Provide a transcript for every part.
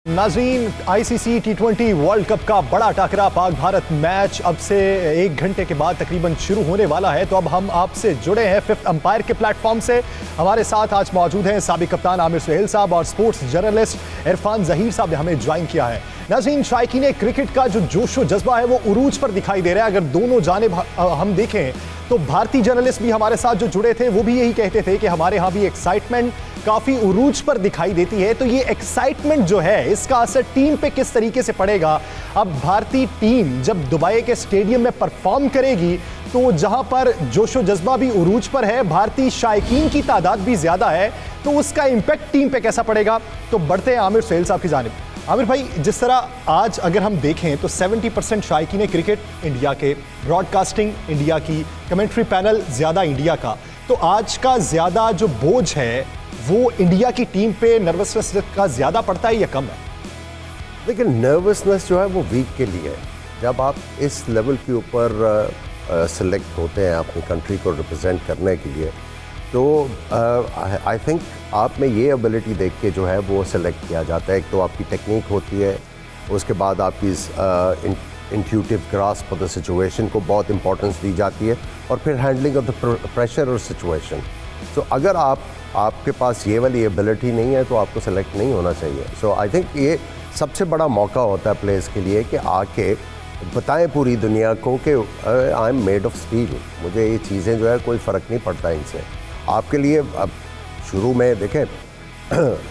नाज़रीन, आईसीसी टी20 world cup का बड़ा टकरा पाक भारत मैच अब से 1 घंटे के बाद तकरीबन शुरू होने वाला है। तो अब हम आपसे जुड़े हैं फिफ्थ अंपायर के प्लेटफॉर्म से। हमारे साथ आज मौजूद हैं साबिक कप्तान आमिर सुहेल साहब और स्पोर्ट्स जर्नलिस्ट इरफान ज़हीर साहब ने हमें ज्वाइन किया है। नाज़रीन, शायकीन क्रिकेट का जो जोश व जज्बा है वो उरूज पर दिखाई दे रहा है। अगर दोनों जानिब हम देखें तो भारतीय जर्नलिस्ट भी हमारे साथ जो जुड़े थे वो भी यही कहते थे कि हमारे यहाँ भी एक्साइटमेंट काफी उरूज पर दिखाई देती है। तो ये एक्साइटमेंट जो है इसका असर टीम पे किस तरीके से पड़ेगा? अब भारतीय टीम जब दुबई के स्टेडियम में परफॉर्म करेगी तो जहां पर जोशो जज्बा भी उरूज पर है, भारतीय शायकीन की तादाद भी ज्यादा है, तो उसका इंपैक्ट टीम पे कैसा पड़ेगा? तो बढ़ते हैं आमिर सुहेल साहब की जानिब। आमिर भाई, जिस तरह आज अगर हम देखें तो 70% शायकीन क्रिकेट इंडिया के, ब्रॉडकास्टिंग इंडिया की, कमेंट्री पैनल ज्यादा इंडिया का, तो आज का ज्यादा जो बोझ है वो इंडिया की टीम पे नर्वसनेस का ज्यादा पड़ता है या कम है? लेकिन नर्वसनेस जो है वो वीक के लिए है। जब आप इस लेवल के ऊपर सिलेक्ट होते हैं अपनी कंट्री को रिप्रेजेंट करने के लिए, तो आई थिंक आप में ये एबिलिटी देख के जो है वो सिलेक्ट किया जाता है। एक तो आपकी टेक्निक होती है, उसके बाद आपकी intuitive grasp of the situation को बहुत इंपॉर्टेंस दी जाती है, और फिर हैंडलिंग ऑफ द प्रेशर और सिचुएशन। तो अगर आपके पास ये वाली एबिलिटी नहीं है तो आपको सेलेक्ट नहीं होना चाहिए। सो आई थिंक ये सबसे बड़ा मौका होता है प्लेयर्स के लिए कि आके बताएं पूरी दुनिया को कि I am made of steel, मुझे ये चीज़ें जो है कोई फ़र्क नहीं पड़ता इनसे। आपके लिए अब शुरू में देखें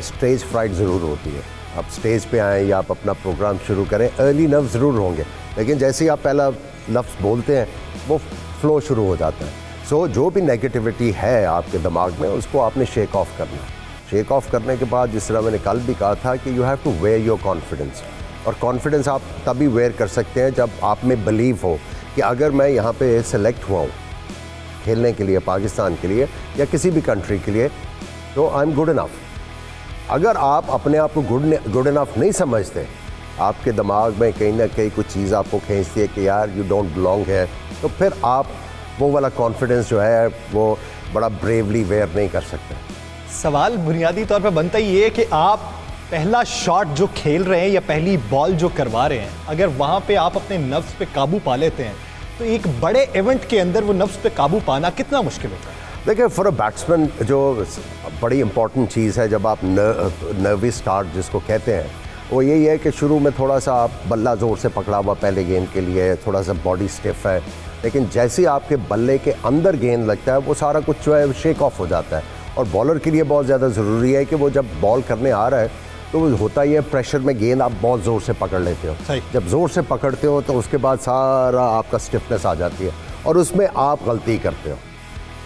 स्टेज फ्राइट ज़रूर होती है। आप स्टेज पे आएँ या आप अपना प्रोग्राम शुरू करें, अर्ली नर्व ज़रूर होंगे, लेकिन जैसे ही आप पहला लफ्ज़ बोलते हैं वो फ्लो शुरू हो जाता है। सो जो भी नेगेटिविटी है आपके दिमाग में उसको आपने शेक ऑफ करना है। शेक ऑफ करने के बाद, जिस तरह मैंने कल भी कहा था, कि you have to wear your confidence. और कॉन्फिडेंस आप तभी वेयर कर सकते हैं जब आप में बिलीव हो कि अगर मैं यहाँ पे सेलेक्ट हुआ हूँ खेलने के लिए, पाकिस्तान के लिए या किसी भी कंट्री के लिए, तो आई एम गुड इनफ। अगर आप अपने आप को गुड इनफ नहीं समझते, आपके दिमाग में कहीं ना कहीं कुछ चीज़ आपको खींचती है कि यार यू डोंट बिलोंग है, तो फिर आप वो वाला कॉन्फिडेंस जो है वो बड़ा ब्रेवली वेयर नहीं कर सकते। सवाल बुनियादी तौर पर बनता ही ये कि आप पहला शॉट जो खेल रहे हैं या पहली बॉल जो करवा रहे हैं, अगर वहां पे आप अपने नफ्स पे काबू पा लेते हैं तो एक बड़े इवेंट के अंदर वो नफ्स पे काबू पाना कितना मुश्किल होता है? देखिए, फॉर अ बैट्समैन जो बड़ी इंपॉर्टेंट चीज़ है जब आप नर्वस स्टार्ट जिसको कहते हैं, वो यही है कि शुरू में थोड़ा सा आप बल्ला ज़ोर से पकड़ा हुआ पहले गेंद के लिए, थोड़ा सा बॉडी स्टिफ है, लेकिन जैसे ही आपके बल्ले के अंदर गेंद लगता है वो सारा कुछ जो है शेक ऑफ हो जाता है। और बॉलर के लिए बहुत ज़्यादा ज़रूरी है कि वो जब बॉल करने आ रहा है तो वो होता ही है प्रेशर में गेंद आप बहुत ज़ोर से पकड़ लेते हो। जब ज़ोर से पकड़ते हो तो उसके बाद सारा आपका स्टिफनेस आ जाती है और उसमें आप गलती करते हो,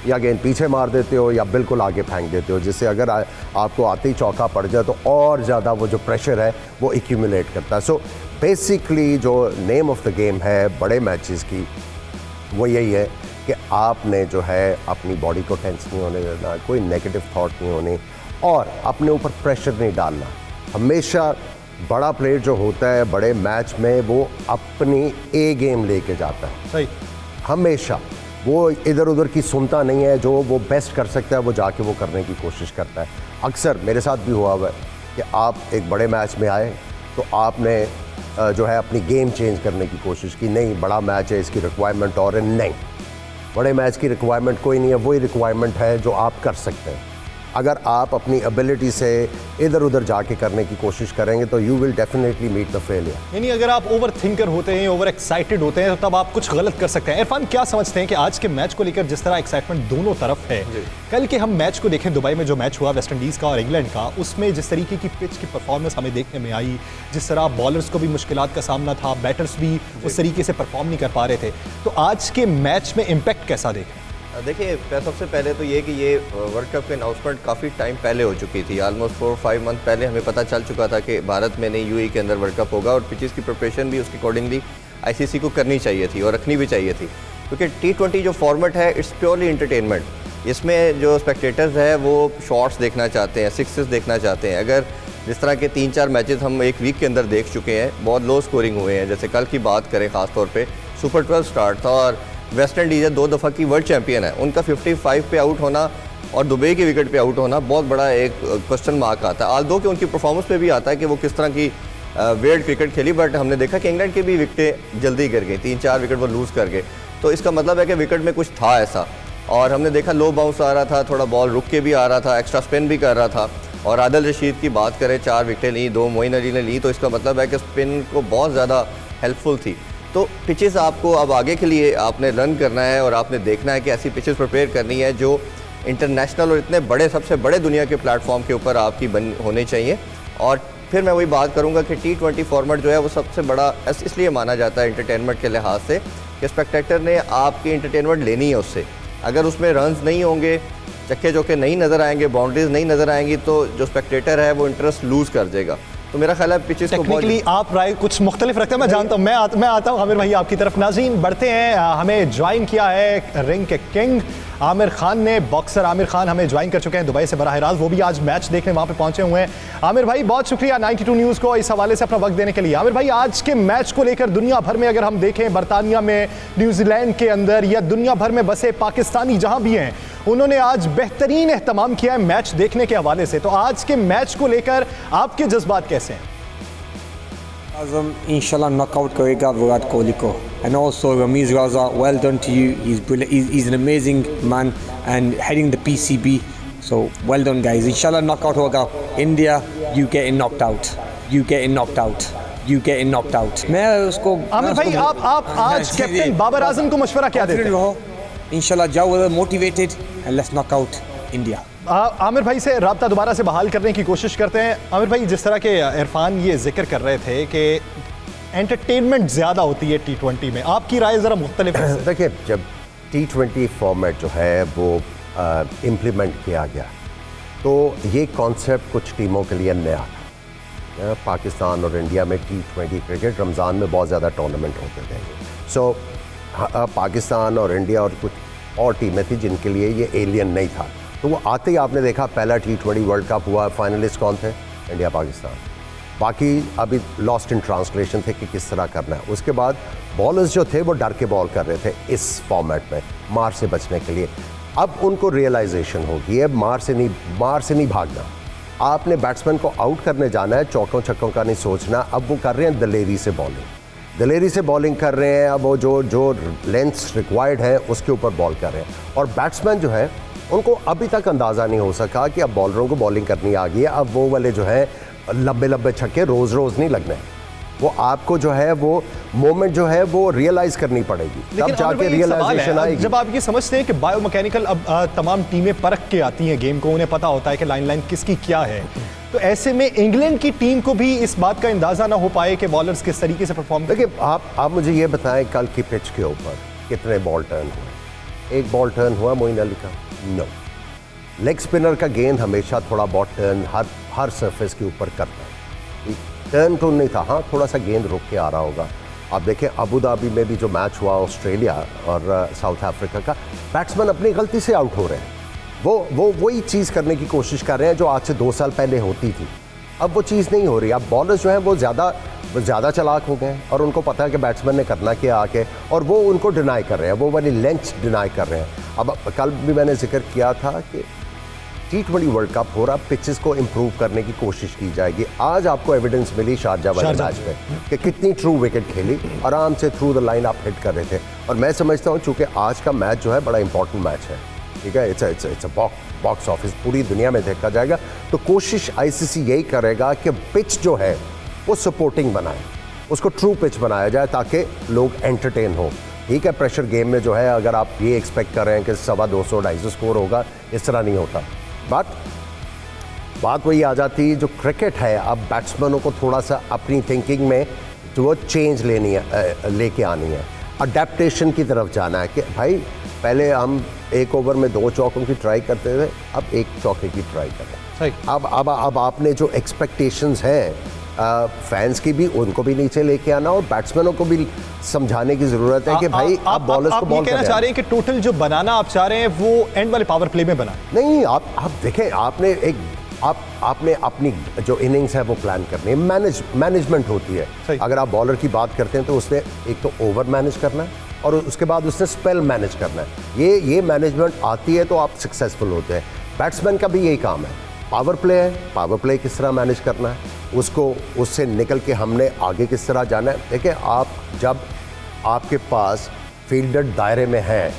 या गेंद पीछे मार देते हो या बिल्कुल आगे फेंक देते हो, जिससे अगर आपको आते ही चौका पड़ जाए तो और ज़्यादा वो जो प्रेशर है वो एक्यूमुलेट करता है। सो बेसिकली जो नेम ऑफ द गेम है बड़े मैचेस की, वो यही है कि आपने जो है अपनी बॉडी को टेंस नहीं होने देना, कोई नेगेटिव थॉट नहीं होनी, और अपने ऊपर प्रेशर नहीं डालना। हमेशा बड़ा प्लेयर जो होता है बड़े मैच में वो अपनी ए गेम लेके जाता है। सही, हमेशा वो इधर उधर की सुनता नहीं है, जो वो बेस्ट कर सकता है वो जाके वो करने की कोशिश करता है। अक्सर मेरे साथ भी हुआ हुआ है कि आप एक बड़े मैच में आए तो आपने जो है अपनी गेम चेंज करने की कोशिश की, नहीं बड़ा मैच है इसकी रिक्वायरमेंट और है, नहीं, बड़े मैच की रिक्वायरमेंट कोई नहीं है, वही रिक्वायरमेंट है जो आप कर सकते हैं। अगर आप अपनी एबिलिटी से इधर उधर जाके करने की कोशिश करेंगे तो you will definitely meet the failure. यानी अगर आप ओवर थिंकर होते हैं, ओवर एक्साइटेड होते हैं, तो तब आप कुछ गलत कर सकते हैं। इरफान, क्या समझते हैं कि आज के मैच को लेकर जिस तरह एक्साइटमेंट दोनों तरफ है, कल के हम मैच को देखें, दुबई में जो मैच हुआ वेस्ट इंडीज़ का और इंग्लैंड का, उसमें जिस तरीके की पिच की परफॉर्मेंस हमें देखने में आई, जिस तरह बॉलर्स को भी मुश्किलात का सामना था, बैटर्स भी उस तरीके से परफॉर्म नहीं कर पा रहे थे, तो आज के मैच में इम्पैक्ट कैसा देखें? देखिए, सबसे पहले तो ये कि ये वर्ल्ड कप की अनाउंसमेंट काफ़ी टाइम पहले हो चुकी थी। ऑलमोस्ट 4-5 मंथ पहले हमें पता चल चुका था कि भारत में नहीं यूएई के अंदर वर्ल्ड कप होगा, और पिचेस की प्रिपरेशन भी उसके अकॉर्डिंगली आईसीसी को करनी चाहिए थी और रखनी भी चाहिए थी, क्योंकि T20 जो फॉर्मेट है इट्स प्योरली इंटरटेनमेंट। इसमें जो स्पेक्टेटर्स है वो शॉट्स देखना चाहते हैं, सिक्सेस देखना चाहते हैं। अगर जिस तरह के 3-4 मैचेस हम एक वीक के अंदर देख चुके हैं, बहुत लो स्कोरिंग हुए हैं। जैसे कल की बात करें ख़ासतौर पे, सुपर 12 स्टार्ट था और वेस्ट इंडीज़ 2 दफ़ा की वर्ल्ड चैंपियन है, उनका 55 पे आउट होना और दुबई के विकेट पे आउट होना बहुत बड़ा एक क्वेश्चन मार्क आता है। आल्दो कि उनकी परफॉर्मेंस पे भी आता है कि वो किस तरह की वेट क्रिकेट खेली, बट हमने देखा कि इंग्लैंड की भी विकेटें जल्दी गिर गई, 3-4 विकेट वो लूज़ कर गए। तो इसका मतलब है कि विकेट में कुछ था ऐसा, और हमने देखा लो बाउंस आ रहा था, थोड़ा बॉल रुक के भी आ रहा था, एक्स्ट्रा स्पिन भी कर रहा था। और आदिल रशीद की बात करें, 4 विकेटें ली, 2 मोइन अली ने ली, तो इसका मतलब है कि स्पिन को बहुत ज़्यादा हेल्पफुल थी। तो पिचेस आपको अब आगे के लिए आपने रन करना है और आपने देखना है कि ऐसी पिचेस प्रिपेयर करनी है जो इंटरनेशनल और इतने बड़े, सबसे बड़े दुनिया के प्लेटफॉर्म के ऊपर आपकी होनी चाहिए। और फिर मैं वही बात करूंगा कि T20 फॉर्मेट जो है वो सबसे बड़ा इसलिए माना जाता है एंटरटेनमेंट के लिहाज से कि स्पेक्टेटर ने आपकी एंटरटेनमेंट लेनी है उससे। अगर उसमें रन्स नहीं होंगे, चक्के चौके नहीं नज़र आएंगे, बाउंड्रीज नहीं नज़र आएंगी, तो जो स्पेक्टेटर है वो इंटरेस्ट लूज़ कर देगा। तो मेरा ख्याल है पिचेस को टेक्निकली आप राय कुछ मुख्तलिफ रखते हैं, मैं जानता हूं। मैं आता हूं आमिर भाई आपकी तरफ। नाज़रीन बढ़ते हैं, हमें ज्वाइन किया है रिंग के किंग आमिर खान ने। बॉक्सर आमिर खान हमें ज्वाइन कर चुके हैं दुबई से बराह रास्त, वो भी आज मैच देखने वहां पे पहुंचे हुए हैं। आमिर भाई बहुत शुक्रिया 92 न्यूज़ को इस हवाले से अपना वक्त देने के लिए। आमिर भाई आज के मैच को लेकर दुनिया भर में अगर हम देखें, बरतानिया में, न्यूजीलैंड के अंदर या दुनिया भर में बसे पाकिस्तानी जहां भी हैं, उन्होंने आज बेहतरीन एहतमाम किया है मैच देखने के हवाले से। तो आज के मैच को लेकर आपके जज्बात कैसे हैं? आज़म इंशाल्लाह नॉकआउट करेगा विराट कोहली को। And also Rameez Raja, well done to you, he is brilliant, he is an amazing man and heading the PCB, so well done guys. इंशाल्लाह नॉकआउट होगा। India, you getting knocked out, you getting knocked out, you getting knocked out. मैं उसको आमिर भाई आप आज captain Babar Azam को मशवरा क्या देते हैं? इंशाल्लाह जाओ motivated and let's knock out India. Aamir भाई से रब्ता दोबारा से बहाल करने की कोशिश करते हैं। आमिर भाई, जिस तरह के इरफान ये जिक्र कर रहे थे कि एंटरटेनमेंट ज़्यादा होती है T20 में, आपकी राय ज़रा मुख्तलिफ है। देखिए, जब T20 फॉर्मेट जो है वो इम्प्लीमेंट किया गया तो ये कॉन्सेप्ट कुछ टीमों के लिए नया था। पाकिस्तान और इंडिया में T20 क्रिकेट रमज़ान में बहुत ज़्यादा टूर्नामेंट होते थे, सो पाकिस्तान और इंडिया और कुछ और टीमें थी जिनके लिए ये एलियन नहीं था। तो वो आते ही आपने देखा पहला T20 वर्ल्ड कप हुआ, फाइनलिस्ट कौन थे? इंडिया पाकिस्तान। बाकी अभी लॉस्ट इन ट्रांसलेशन थे कि किस तरह करना है। उसके बाद बॉलर्स जो थे वो डर के बॉल कर रहे थे इस फॉर्मेट में, मार से बचने के लिए। अब उनको रियलाइजेशन होगी है मार से नहीं भागना, आपने बैट्समैन को आउट करने जाना है, चौकों छक्कों का नहीं सोचना। अब वो कर रहे हैं दलेरी से बॉलिंग कर रहे हैं। अब वो जो लेंथ्स रिक्वायर्ड है उसके ऊपर बॉल कर रहे हैं। और बैट्समैन जो है उनको अभी तक अंदाज़ा नहीं हो सका कि अब बॉलरों को बॉलिंग करनी आ गई है। अब वो वाले जो है लंबे छक्के रोज़ नहीं लगने, वो आपको जो है वो मोमेंट जो है वो रियलाइज़ करनी पड़ेगी, तब जाके रियलाइजेशन आएगी। जब आप ये समझते हैं कि बायोमैकेनिकल अब तमाम टीमें परख के आती हैं गेम को, उन्हें पता होता है कि लाइन किसकी क्या है, तो ऐसे में इंग्लैंड की टीम को भी इस बात का अंदाज़ा ना हो पाए कि बॉलर्स किस तरीके से परफॉर्म। देखिए, आप मुझे ये बताएं कल की पिच के ऊपर कितने बॉल टर्न हुए? एक बॉल टर्न हुआ मोइन अली का? नो। लेग स्पिनर का गेंद हमेशा थोड़ा बहुत टर्न हर सरफेस के ऊपर करता है, टर्न तो नहीं था। हाँ, थोड़ा सा गेंद रुक के आ रहा होगा। आप देखें अबू धाबी में भी जो मैच हुआ ऑस्ट्रेलिया और साउथ अफ्रीका का, बैट्समैन अपनी गलती से आउट हो रहे हैं। वो वही चीज़ करने की कोशिश कर रहे हैं जो आज से 2 साल पहले होती थी। अब वो चीज़ नहीं हो रही। अब बॉलर्स जो हैं वो ज़्यादा चालाक हो गए हैं और उनको पता है कि बैट्समैन ने करना क्या आके, और वो उनको डिनाई कर रहे हैं, वो वाली लेंथ डिनाई कर रहे हैं। अब कल भी मैंने जिक्र किया था कि T20 वर्ल्ड कप हो रहा, पिचेस को इम्प्रूव करने की कोशिश की जाएगी। आज आपको एविडेंस मिली शारजाह वाले मैच में कि कितनी ट्रू विकेट खेली, आराम से थ्रू द लाइन आप हिट कर रहे थे। और मैं समझता हूँ चूँकि आज का मैच जो है बड़ा इंपॉर्टेंट मैच है, ठीक है, इट्स अ बॉक्स ऑफिस पूरी दुनिया में देखा जाएगा। तो कोशिश ICC यही करेगा कि पिच जो है वो सपोर्टिंग बनाए, उसको ट्रू पिच बनाया जाए ताकि लोग एंटरटेन हो। ठीक है, प्रेशर गेम में जो है अगर आप ये एक्सपेक्ट कर रहे हैं कि 250-250 स्कोर होगा, इस तरह नहीं होता। बट बात वही आ जाती है, जो क्रिकेट है अब बैट्समैनों को थोड़ा सा अपनी थिंकिंग में जो वो चेंज लेके आनी है, अडेप्टेशन की तरफ जाना है कि भाई पहले हम एक ओवर में 2 चौकों की ट्राई करते थे, अब 1 चौके की ट्राई करें। अब आपने जो एक्सपेक्टेशंस हैं फैंस की भी, उनको भी नीचे लेके आना और बैट्समैनों को भी समझाने की जरूरत है कि भाई आप बॉलर्स को बॉल कहना चाह रहे हैं कि टोटल जो बनाना आप चाह रहे हैं वो एंड वाले पावर प्ले में बना नहीं। आप देखें, आपने अपनी जो इनिंग्स है वो प्लान करनी है, मैनेजमेंट होती है। अगर आप बॉलर की बात करते हैं तो उसने एक तो ओवर मैनेज करना है और उसके बाद उसने स्पेल मैनेज करना है। ये मैनेजमेंट आती है तो आप सक्सेसफुल होते हैं। बैट्समैन का भी यही काम है, पावर प्ले है, पावर प्ले किस तरह मैनेज करना है, उसको उससे निकल के हमने आगे किस तरह जाना है। देखिए, आप जब आपके पास फील्डर दायरे में है,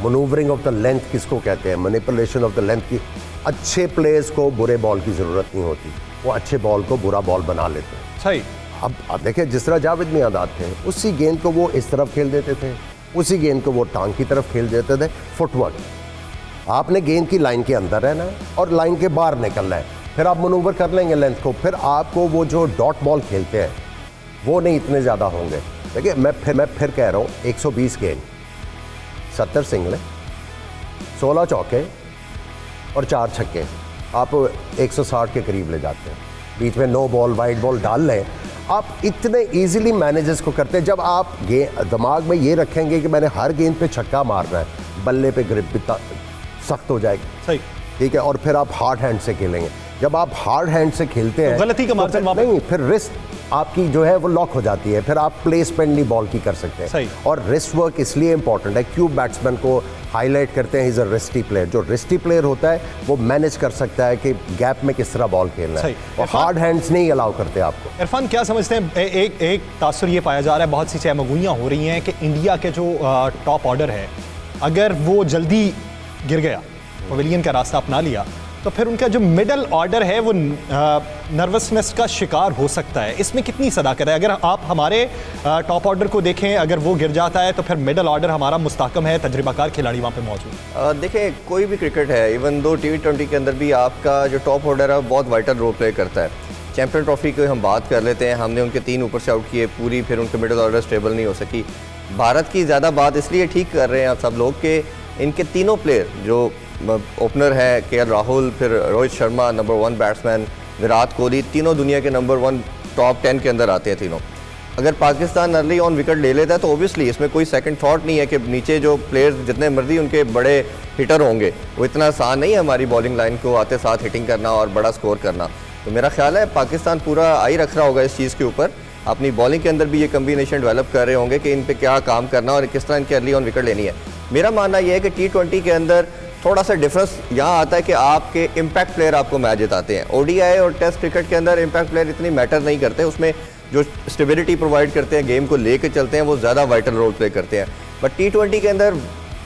मनूवरिंग ऑफ द लेंथ किसको कहते हैं, मैनिपुलेशन ऑफ द लेंथ की, अच्छे प्लेयर्स को बुरे बॉल की ज़रूरत नहीं होती, वो अच्छे बॉल को बुरा बॉल बना लेते हैं। सही। अब देखिए, जिस तरह जावेद मियांदाद थे, उसी गेंद को वो इस तरफ खेल देते थे, उसी गेंद को वो टांग की तरफ खेल देते थे। फुटवर्क, आपने गेंद की लाइन के अंदर रहना है और लाइन के बाहर निकलना है, फिर आप मनूवर कर लेंगे लेंथ को, फिर आपको वो जो डॉट बॉल खेलते हैं वो नहीं इतने ज़्यादा होंगे। देखिए, मैं फिर कह रहा हूँ, 120 गेंद, 70 सिंगलें, 16 चौके और 4 छक्के, आप 160 के करीब ले जाते हैं। बीच में नो बॉल वाइड बॉल डाल लें, आप इतने इजीली मैनेजर्स को करते हैं। जब आप दिमाग में ये रखेंगे कि मैंने हर गेंद पे छक्का मारना है, बल्ले पे ग्रिप भी सख्त हो जाएगी। सही, ठीक है, और फिर आप हार्ड हैंड से खेलेंगे। जब आप हार्ड हैंड से खेलते हैं, गलती का मार्जिन नहीं, फिर रिस्ट आपकी जो है वो लॉक हो जाती है, फिर आप प्लेसमेंट नहीं बॉल की कर सकते हैं। और रिस्ट वर्क इसलिए इंपॉर्टेंट है, क्यों बैट्समैन को हाईलाइट करते हैं, इज अ रिस्टी प्लेयर। जो रिस्टी प्लेयर होता है वो मैनेज कर सकता है कि गैप में किस तरह बॉल खेलना है, और हार्ड हैंड्स नहीं अलाउ करते आपको। इरफान, क्या समझते हैं, एक तासुर ये पाया जा रहा है, बहुत सी चहमगोइयाँ हो रही हैं कि इंडिया के जो टॉप ऑर्डर है, अगर वो जल्दी गिर गया, पवेलियन का रास्ता अपना लिया, तो फिर उनका जो मिडल ऑर्डर है वो नर्वसनेस का शिकार हो सकता है। इसमें कितनी सदाकत है? अगर आप हमारे टॉप ऑर्डर को देखें, अगर वो गिर जाता है तो फिर मिडल ऑर्डर हमारा मुस्तहकम है, तजर्बाकार खिलाड़ी वहाँ पे मौजूद। देखिए, कोई भी क्रिकेट है, इवन दो T20 के अंदर भी आपका जो टॉप ऑर्डर है बहुत वाइटल रोल प्ले करता है। चैंपियन ट्रॉफी को हम बात कर लेते हैं, हमने उनके 3 ऊपर से आउट किए पूरी, फिर उनके मिडल ऑर्डर स्टेबल नहीं हो सकी। भारत की ज़्यादा बात इसलिए ठीक कर रहे हैं आप सब लोग कि इनके तीनों प्लेयर जो ओपनर है, KL राहुल, फिर रोहित शर्मा नंबर 1 बैट्समैन, विराट कोहली, तीनों दुनिया के नंबर 1 टॉप 10 के अंदर आते हैं तीनों। अगर पाकिस्तान अर्ली ऑन विकेट ले लेता है तो ओबियसली इसमें कोई सेकंड थॉट नहीं है कि नीचे जो प्लेयर्स जितने मर्जी उनके बड़े हिटर होंगे, वो इतना आसान नहीं है हमारी बॉलिंग लाइन को आते साथ हिटिंग करना और बड़ा स्कोर करना। तो मेरा ख्याल है पाकिस्तान पूरा आई रख रहा होगा इस चीज़ के ऊपर, अपनी बॉलिंग के अंदर भी ये कम्बिनेशन डेवलप कर रहे होंगे कि इन पर क्या काम करना और किस तरह इनकी अर्ली ऑन विकेट लेनी है। मेरा मानना यह है कि T20 के अंदर थोड़ा सा डिफरेंस यहाँ आता है कि आपके इम्पैक्ट प्लेयर आपको मैच जिताते हैं। ODI और टेस्ट क्रिकेट के अंदर इम्पैक्ट प्लेयर इतनी मैटर नहीं करते, उसमें जो स्टेबिलिटी प्रोवाइड करते हैं, गेम को लेकर चलते हैं, वो ज़्यादा वाइटल रोल प्ले करते हैं। बट T20 के अंदर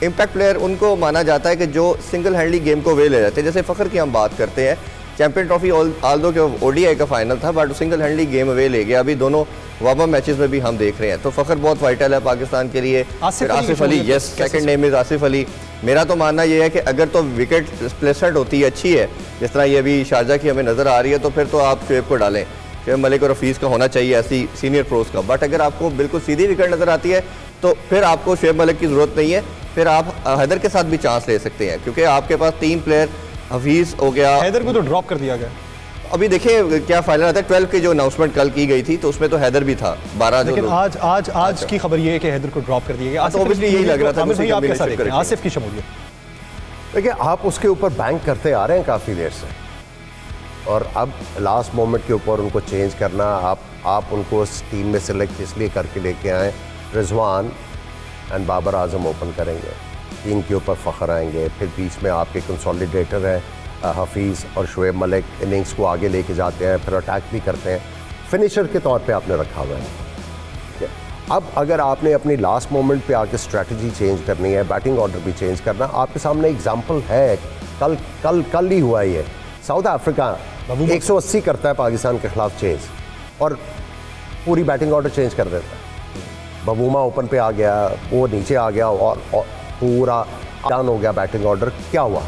इम्पैक्ट प्लेयर उनको माना जाता है कि जो सिंगल हैंडली गेम को वे ले जाते हैं। जैसे फ़खर की हम बात करते हैं, चैंपियन ट्रॉफी आल्दो के ODI का फाइनल था, बट सिंगल हैंडली गेम वे ले गया। अभी दोनों वार्म अप मैचेस में भी हम देख रहे हैं, तो फ़खर बहुत वाइटल है पाकिस्तान के लिए। Asif Ali, yes, second name is Asif Ali. मेरा तो मानना ये है कि अगर तो विकेट प्लेसमेंट होती है अच्छी है, जिस तरह ये अभी शारजा की हमें नज़र आ रही है, तो फिर तो आप शुएब को डालें। शुएब मलिक और हफीज़ का होना चाहिए ऐसी सीनियर प्रोस का। बट अगर आपको बिल्कुल सीधी विकेट नज़र आती है तो फिर आपको शुएब मलिक की ज़रूरत नहीं है, फिर आप हैदर के साथ भी चांस ले सकते हैं, क्योंकि आपके पास 3 प्लेयर, हफीज़ हो गया। हैदर को तो ड्रॉप कर दिया गया। अभी देखिए क्या फाइनल आता है। 12 की जो अनाउंसमेंट कल की गई थी तो उसमें तो हैदर भी था 12। लेकिन आज की खबर ये है कि हैदर को ड्रॉप कर दिया गया। तो ऑब्वियसली यही लग रहा था। आमिर भाई, आप कैसा देख रहे हैं आसिफ की शमूलियत? देखिए, आप उसके ऊपर बैंक करते आ रहे हैं काफ़ी देर से, और अब लास्ट मोमेंट के ऊपर उनको चेंज करना, आप उनको उस टीम में सिलेक्ट इसलिए करके लेके आए। रिजवान एंड बाबर आजम ओपन करेंगे, 3 के ऊपर फ़खर आएंगे, फिर बीच में आपके कंसोलिडेटर है हफीज़ और शुएब मलिक, इनिंग्स को आगे लेके जाते हैं, फिर अटैक भी करते हैं, फिनिशर के तौर पे आपने रखा हुआ है। अब अगर आपने अपनी लास्ट मोमेंट पे आके स्ट्रेटजी चेंज करनी है, बैटिंग ऑर्डर भी चेंज करना, आपके सामने एग्जांपल है, कल ही हुआ ये। साउथ अफ्रीका 180 करता है पाकिस्तान के खिलाफ चेंज, और पूरी बैटिंग ऑर्डर चेंज कर देता है। बबूमा ओपन पे आ गया, वो नीचे आ गया, और पूरा डाउन हो गया बैटिंग ऑर्डर। क्या हुआ?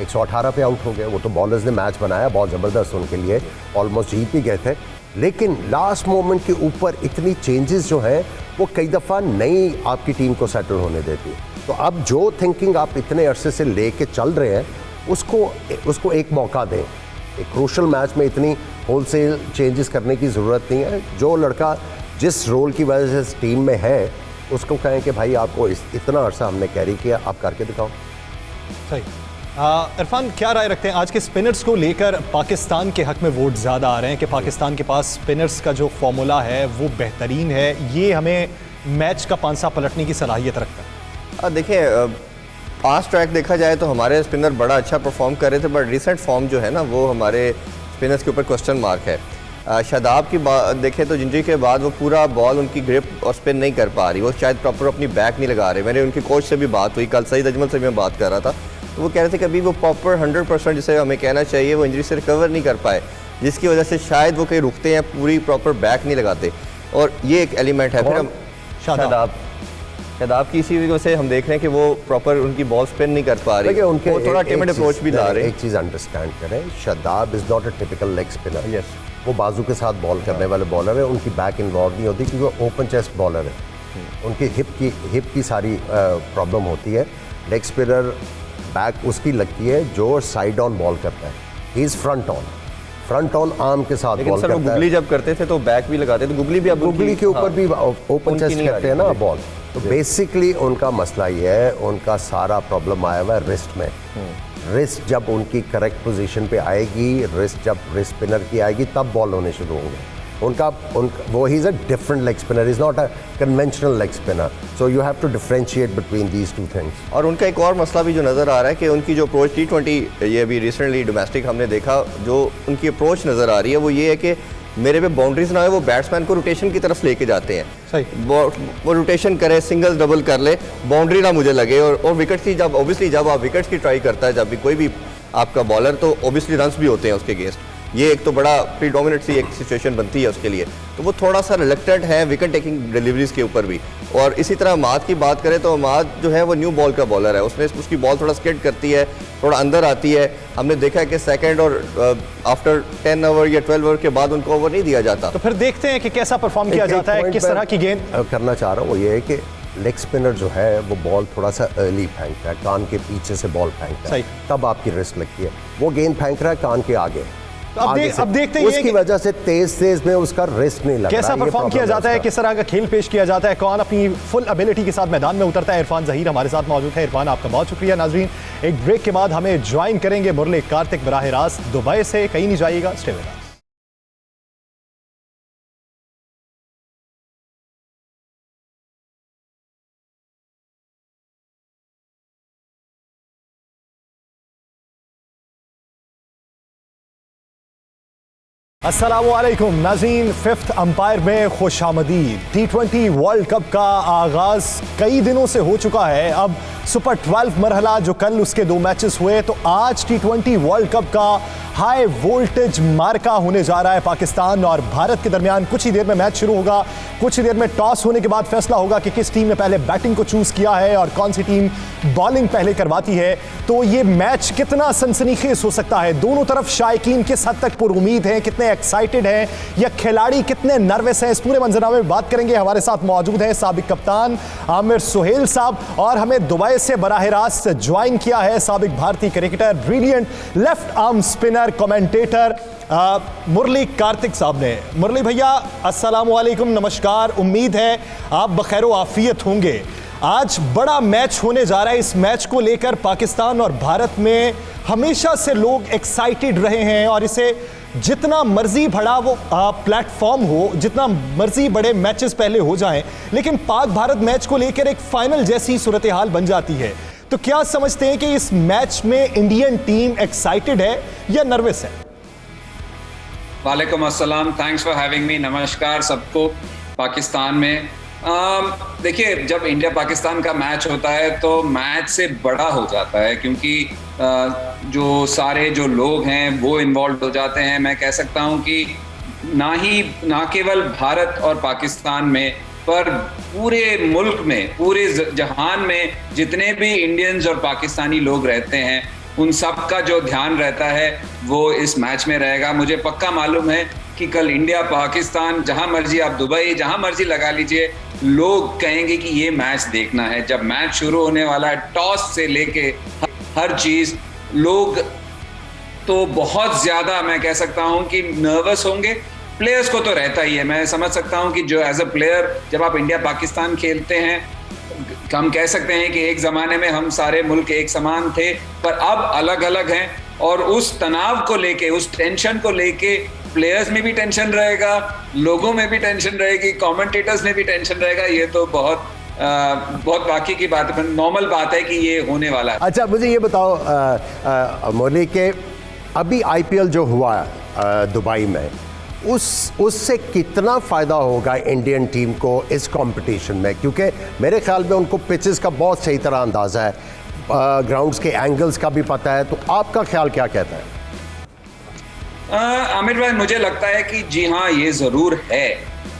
118 पे आउट हो गए। वो तो बॉलर्स ने मैच बनाया बहुत ज़बरदस्त उनके लिए, ऑलमोस्ट जीत भी गए थे, लेकिन लास्ट मोमेंट के ऊपर इतनी चेंजेस जो हैं वो कई दफ़ा नई आपकी टीम को सेटल होने देती है। तो अब जो थिंकिंग आप इतने अरसे से लेके चल रहे हैं उसको एक मौका दें। एक क्रूशल मैच में इतनी होलसेल चेंजेस करने की ज़रूरत नहीं है। जो लड़का जिस रोल की वजह से टीम में है उसको कहें कि भाई आपको इतना अरसा हमने कैरी किया, आप करके दिखाओ। सही। इरफान, क्या राय रखते हैं आज के स्पिनर्स को लेकर? पाकिस्तान के हक में वोट ज़्यादा आ रहे हैं कि पाकिस्तान के पास स्पिनर्स का जो फॉर्मूला है वो बेहतरीन है, ये हमें मैच का पांसा पलटने की सलाहियत रखता है। देखिए, पास ट्रैक देखा जाए तो हमारे स्पिनर बड़ा अच्छा परफॉर्म कर रहे थे, बट रिसेंट फॉर्म जो है ना वो हमारे स्पिनर्स के ऊपर क्वेश्चन मार्क है। शादाब की बात देखें तो इंजरी के बाद वो पूरा बॉल उनकी ग्रिप और स्पिन नहीं कर पा रही, वो शायद प्रॉपर अपनी बैक नहीं लगा रहे। मैंने उनके कोच से भी बात हुई, कल सईद अजमल से भी मैं बात कर रहा था, तो वो कह रहे थे कि अभी वो प्रॉपर 100% जिसे हमें कहना चाहिए वो इंजरी से रिकवर नहीं कर पाए, जिसकी वजह से शायद वो कहीं रुकते हैं, पूरी प्रॉपर बैक नहीं लगाते, और ये एक एलिमेंट है। फिर हम शादाब की इसी वजह से हम देख रहे हैं कि वो प्रॉपर उनकी बॉल स्पिन नहीं कर पा रही, उनके वो थोड़ा टिमिड अप्रोच भी ला रहे हैं। एक चीज़ अंडरस्टैंड करें, Shadab is not a typical leg spinner. Yes, वो बाजू के साथ बॉल करने वाले बॉलर है, उनकी बैक इन्वॉल्व नहीं होती क्योंकि वो ओपन चेस्ट बॉलर है, उनकी हिप की सारी प्रॉब्लम होती है। लेग स्पिनर बैक उसकी लगती है जो साइड ऑन बॉल करता है, he is front on arm के साथ बॉल करता है। गुगली जब करते थे तो बैक भी लगाते थे, गुगली भी अब गुगली के ऊपर भी ओपन चेस्ट करते हैं ना बॉल। तो बेसिकली उनका मसला ये है, उनका सारा प्रॉब्लम आया हुआ है रिस्ट में। रिस्ट जब उनकी करेक्ट पोजीशन पे आएगी, रिस्ट जब रिस्ट स्पिनर की आएगी तब बॉल होने शुरू होंगे उनका वो he is a different leg spinner, is not a conventional leg spinner, so you have to differentiate between these two things. और उनका एक और मसला भी जो नज़र आ रहा है कि उनकी जो अप्रोच T20 ये अभी रिसेंटली डोमेस्टिक हमने देखा, जो उनकी अप्रोच नज़र आ रही है वो ये है कि मेरे पे बाउंड्रीज ना है, वो बैट्समैन को रोटेशन की तरफ लेके जाते हैं। सही, वो रोटेशन करे, सिंगल डबल कर ले, बाउंड्री ना मुझे लगे, और विकेट्स की जब ऑब्वियसली जब आप विकेट्स की ट्राई करता है जब भी कोई भी आपका बॉलर, तो ऑब्वियसली रन्स भी होते हैं उसके अगेंस्ट। ये एक तो बड़ा प्रीडोमिनेंट सी एक सिचुएशन बनती है उसके लिए, तो वो थोड़ा सा रिलेक्टेड है विकेट टेकिंग डिलीवरीज के ऊपर भी। और इसी तरह अमाद की बात करें तो अमाद जो है वो न्यू बॉल का बॉलर है, उसकी बॉल थोड़ा स्किड करती है, थोड़ा अंदर आती है। हमने देखा है कि सेकंड और आफ्टर 10 ओवर या 12 ओवर के बाद उनको ओवर नहीं दिया जाता। तो फिर देखते हैं कि कैसा परफॉर्म किया जाता है, किस तरह की गेंद करना चाह रहा हूँ। वो ये है कि लेग स्पिनर जो है वो बॉल थोड़ा सा अर्ली फेंकता है, कान के पीछे से बॉल फेंकता है, तब आपकी रिस्ट लगती है। वो गेंद फेंक रहा है कान के आगे, तो अब देखते हैं उसकी वजह से तेज में उसका रिस्ट नहीं लग रहा। कैसा परफॉर्म किया जाता है, किस तरह का खेल पेश किया जाता है, कौन अपनी फुल एबिलिटी के साथ मैदान में उतरता है। इरफान ज़हीर हमारे साथ मौजूद है। इरफान, आपका बहुत शुक्रिया। नाजरीन, एक ब्रेक के बाद हमें ज्वाइन करेंगे मुरली कार्तिक बराह रास्त दुबई से। कहीं नहीं जाइएगा, स्टे विद अस। अस्सलामुअलैकुम नाज़रीन, फिफ्थ अंपायर में खुशामदीद। T20 वर्ल्ड कप का आगाज कई दिनों से हो चुका है। अब सुपर 12 मरहला जो कल उसके 2 मैचेस हुए, तो आज T20 वर्ल्ड कप का हाई वोल्टेज मार्का होने जा रहा है पाकिस्तान और भारत के दरमियान। कुछ ही देर में मैच शुरू होगा, कुछ ही देर में टॉस होने के बाद फैसला होगा कि किस टीम ने पहले बैटिंग को चूज किया है और कौन सी टीम बॉलिंग पहले करवाती है। तो ये मैच कितना सनसनीखेज हो सकता है, दोनों तरफ शायकीन किस हद तक पुरुमीद हैं, कितने एक्साइटेड हैं, या खिलाड़ी कितने नर्वस हैं, इस पूरे मंजरनामे में बात करेंगे। हमारे साथ मौजूद है साबिक कप्तान आमिर सुहेल साहब, और हमें दुबई से बराह रास्त ज्वाइन किया है साबिक भारतीय cricketer, brilliant left arm spinner, commentator Murali Karthik साहब ने। मुरली भैया, अस्सलामुअलैकुम, नमस्कार। उम्मीद है आप बखैर आफियत होंगे। आज बड़ा मैच होने जा रहा है। इस मैच को लेकर पाकिस्तान और भारत में हमेशा से लोग एक्साइटेड रहे हैं, और इसे जितना मर्जी बड़ा वो प्लेटफॉर्म हो, जितना मर्जी बड़े मैचेस पहले हो जाएं, लेकिन पाक भारत मैच को लेकर एक फाइनल जैसी सूरत हाल बन जाती है। तो क्या समझते हैं कि इस मैच में इंडियन टीम एक्साइटेड है या नर्वस है? वालेकुम अस्सलाम, थैंक्स फॉर हैविंग मी। नमस्कार सबको। पाकिस्तान में देखिए, जब इंडिया पाकिस्तान का मैच होता है तो मैच से बड़ा हो जाता है, क्योंकि जो सारे जो लोग हैं वो इन्वॉल्व हो जाते हैं। मैं कह सकता हूं कि ना केवल भारत और पाकिस्तान में, पर पूरे मुल्क में, पूरे जहान में जितने भी इंडियंस और पाकिस्तानी लोग रहते हैं, उन सब का जो ध्यान रहता है वो इस मैच में रहेगा। मुझे पक्का मालूम है कि कल इंडिया पाकिस्तान, जहां मर्जी आप दुबई जहां मर्जी लगा लीजिए, लोग कहेंगे कि ये मैच देखना है। जब मैच शुरू होने वाला है, टॉस से लेके हर चीज, लोग तो बहुत ज्यादा, मैं कह सकता हूं कि नर्वस होंगे। प्लेयर्स को तो रहता ही है, मैं समझ सकता हूं कि जो एज अ प्लेयर जब आप इंडिया पाकिस्तान खेलते हैं, हम कह सकते हैं कि एक ज़माने में हम सारे मुल्क एक समान थे, पर अब अलग अलग हैं। और उस तनाव को लेके, उस टेंशन को लेके प्लेयर्स में भी टेंशन रहेगा, लोगों में भी टेंशन रहेगी, कमेंटेटर्स में भी टेंशन रहेगा। ये तो बहुत बहुत बाकी की बात है, नॉर्मल बात है कि ये होने वाला है। अच्छा, मुझे ये बताओ मुरली के अभी आईपीएल जो हुआ दुबई में, उससे कितना फ़ायदा होगा इंडियन टीम को इस कंपटीशन में? क्योंकि मेरे ख्याल में उनको पिचेस का बहुत सही तरह अंदाज़ा है, ग्राउंड्स के एंगल्स का भी पता है, तो आपका ख्याल क्या कहता है? आमिर भाई, मुझे लगता है कि जी हाँ, ये ज़रूर है,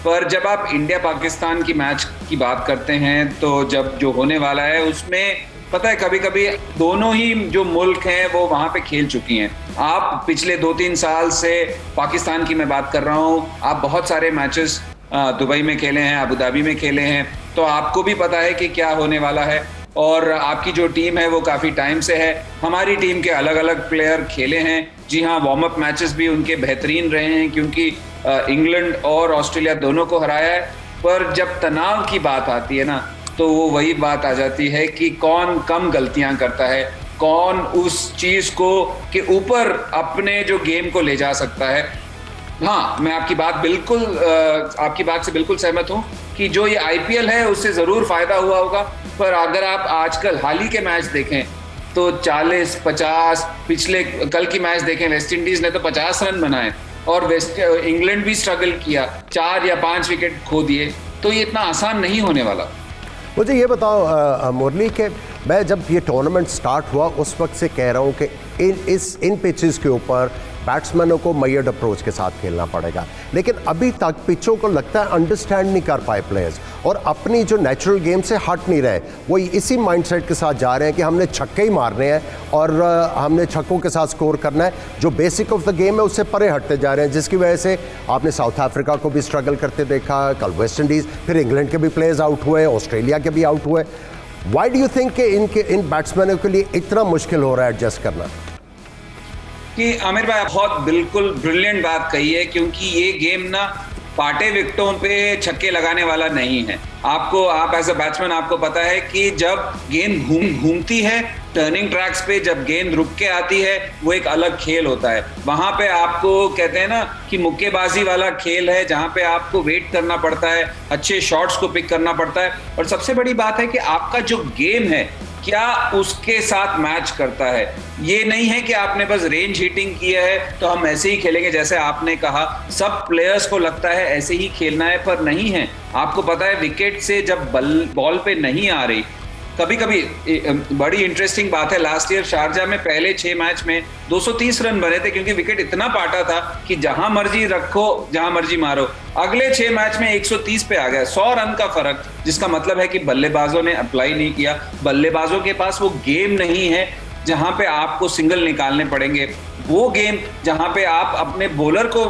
पर जब आप इंडिया पाकिस्तान की मैच की बात करते हैं तो जब जो होने वाला है उसमें पता है कभी कभी दोनों ही जो मुल्क हैं वो वहाँ पे खेल चुकी हैं। आप पिछले 2-3 साल से, पाकिस्तान की मैं बात कर रहा हूँ, आप बहुत सारे मैचेस दुबई में खेले हैं, अबू धाबी में खेले हैं, तो आपको भी पता है कि क्या होने वाला है। और आपकी जो टीम है वो काफ़ी टाइम से है, हमारी टीम के अलग अलग प्लेयर खेले हैं। जी हाँ, वार्म अप मैचेस भी उनके बेहतरीन रहे हैं क्योंकि इंग्लैंड और ऑस्ट्रेलिया दोनों को हराया है। पर जब तनाव की बात आती है ना, तो वो वही बात आ जाती है कि कौन कम गलतियां करता है, कौन उस चीज़ को के ऊपर अपने जो गेम को ले जा सकता है। हाँ, मैं आपकी बात से बिल्कुल सहमत हूँ कि जो ये आईपीएल है उससे ज़रूर फ़ायदा हुआ होगा, पर अगर आप आजकल हाल ही के मैच देखें तो 40-50, पिछले कल की मैच देखें, वेस्ट इंडीज़ ने तो 50 रन बनाए और इंग्लैंड भी स्ट्रगल किया, 4 या 5 विकेट खो दिए, तो ये इतना आसान नहीं होने वाला। मुझे ये बताओ मुरली के, मैं जब ये टूर्नामेंट स्टार्ट हुआ उस वक्त से कह रहा हूँ कि इन पिचेस के ऊपर बैट्समैनों को मैयर्ड अप्रोच के साथ खेलना पड़ेगा, लेकिन अभी तक पिचों को लगता है अंडरस्टैंड नहीं कर पाए प्लेयर्स और अपनी जो नेचुरल गेम से हट नहीं रहे। वो इसी माइंडसेट के साथ जा रहे हैं कि हमने छक्के ही मारने हैं और हमने छक्कों के साथ स्कोर करना है, जो बेसिक ऑफ द गेम है उससे परे हटते जा रहे हैं, जिसकी वजह से आपने साउथ अफ्रीका को भी स्ट्रगल करते देखा, कल वेस्ट इंडीज़, फिर इंग्लैंड के भी प्लेयर्स आउट हुए, ऑस्ट्रेलिया के भी आउट हुए। वाई डू यू थिंक कि इन बैट्समैनों के लिए इतना मुश्किल हो रहा है एडजस्ट करना? कि आमिर भाई बहुत बिल्कुल ब्रिलियंट बात कही है, क्योंकि ये गेम ना पाटे विकेटों पे छक्के लगाने वाला नहीं है। आप एज अ बैट्समैन आपको पता है कि जब गेंद घूमती है टर्निंग ट्रैक्स पे, जब गेंद रुक के आती है, वो एक अलग खेल होता है। वहां पे आपको कहते हैं ना कि मुक्केबाजी वाला खेल है, जहां पे आपको वेट करना पड़ता है, अच्छे शॉट्स को पिक करना पड़ता है, और सबसे बड़ी बात है कि आपका जो गेम है क्या उसके साथ मैच करता है। ये नहीं है कि आपने बस रेंज हिटिंग किया है तो हम ऐसे ही खेलेंगे, जैसे आपने कहा सब प्लेयर्स को लगता है ऐसे ही खेलना है, पर नहीं है। आपको पता है विकेट से जब बॉल पे नहीं आ रही, कभी कभी बड़ी इंटरेस्टिंग बात है, लास्ट ईयर शारजा में पहले 6 मैच में 230 रन बने थे, क्योंकि विकेट इतना पाटा था कि जहां मर्जी रखो जहां मर्जी मारो। अगले 6 मैच में 130 पे आ गया, 100 रन का फर्क, जिसका मतलब है कि बल्लेबाजों ने अप्लाई नहीं किया, बल्लेबाजों के पास वो गेम नहीं है जहां पे आपको सिंगल निकालने पड़ेंगे, वो गेम जहां पे आप अपने बॉलर को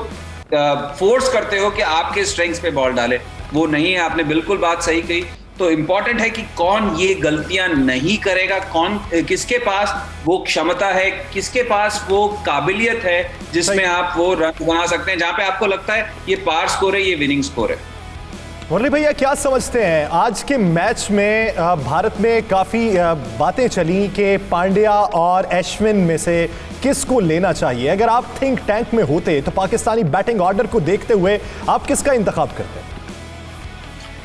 फोर्स करते हो कि आपके स्ट्रेंथ्स पे बॉल डाले, वो नहीं है। आपने बिल्कुल बात सही कही। तो इंपॉर्टेंट है कि कौन ये गलतियां नहीं करेगा, कौन किसके पास वो क्षमता है, किसके पास वो काबिलियत है जिसमें आप वो रन बना सकते हैं, जहां पे आपको लगता है ये पार स्कोर है, ये विनिंग स्कोर है। मुरली भैया, क्या समझते हैं आज के मैच में भारत में काफ़ी बातें चली कि पांड्या और अश्विन में से किसको लेना चाहिए? अगर आप थिंक टैंक में होते तो पाकिस्तानी बैटिंग ऑर्डर को देखते हुए आप किसका इंतखाब करते?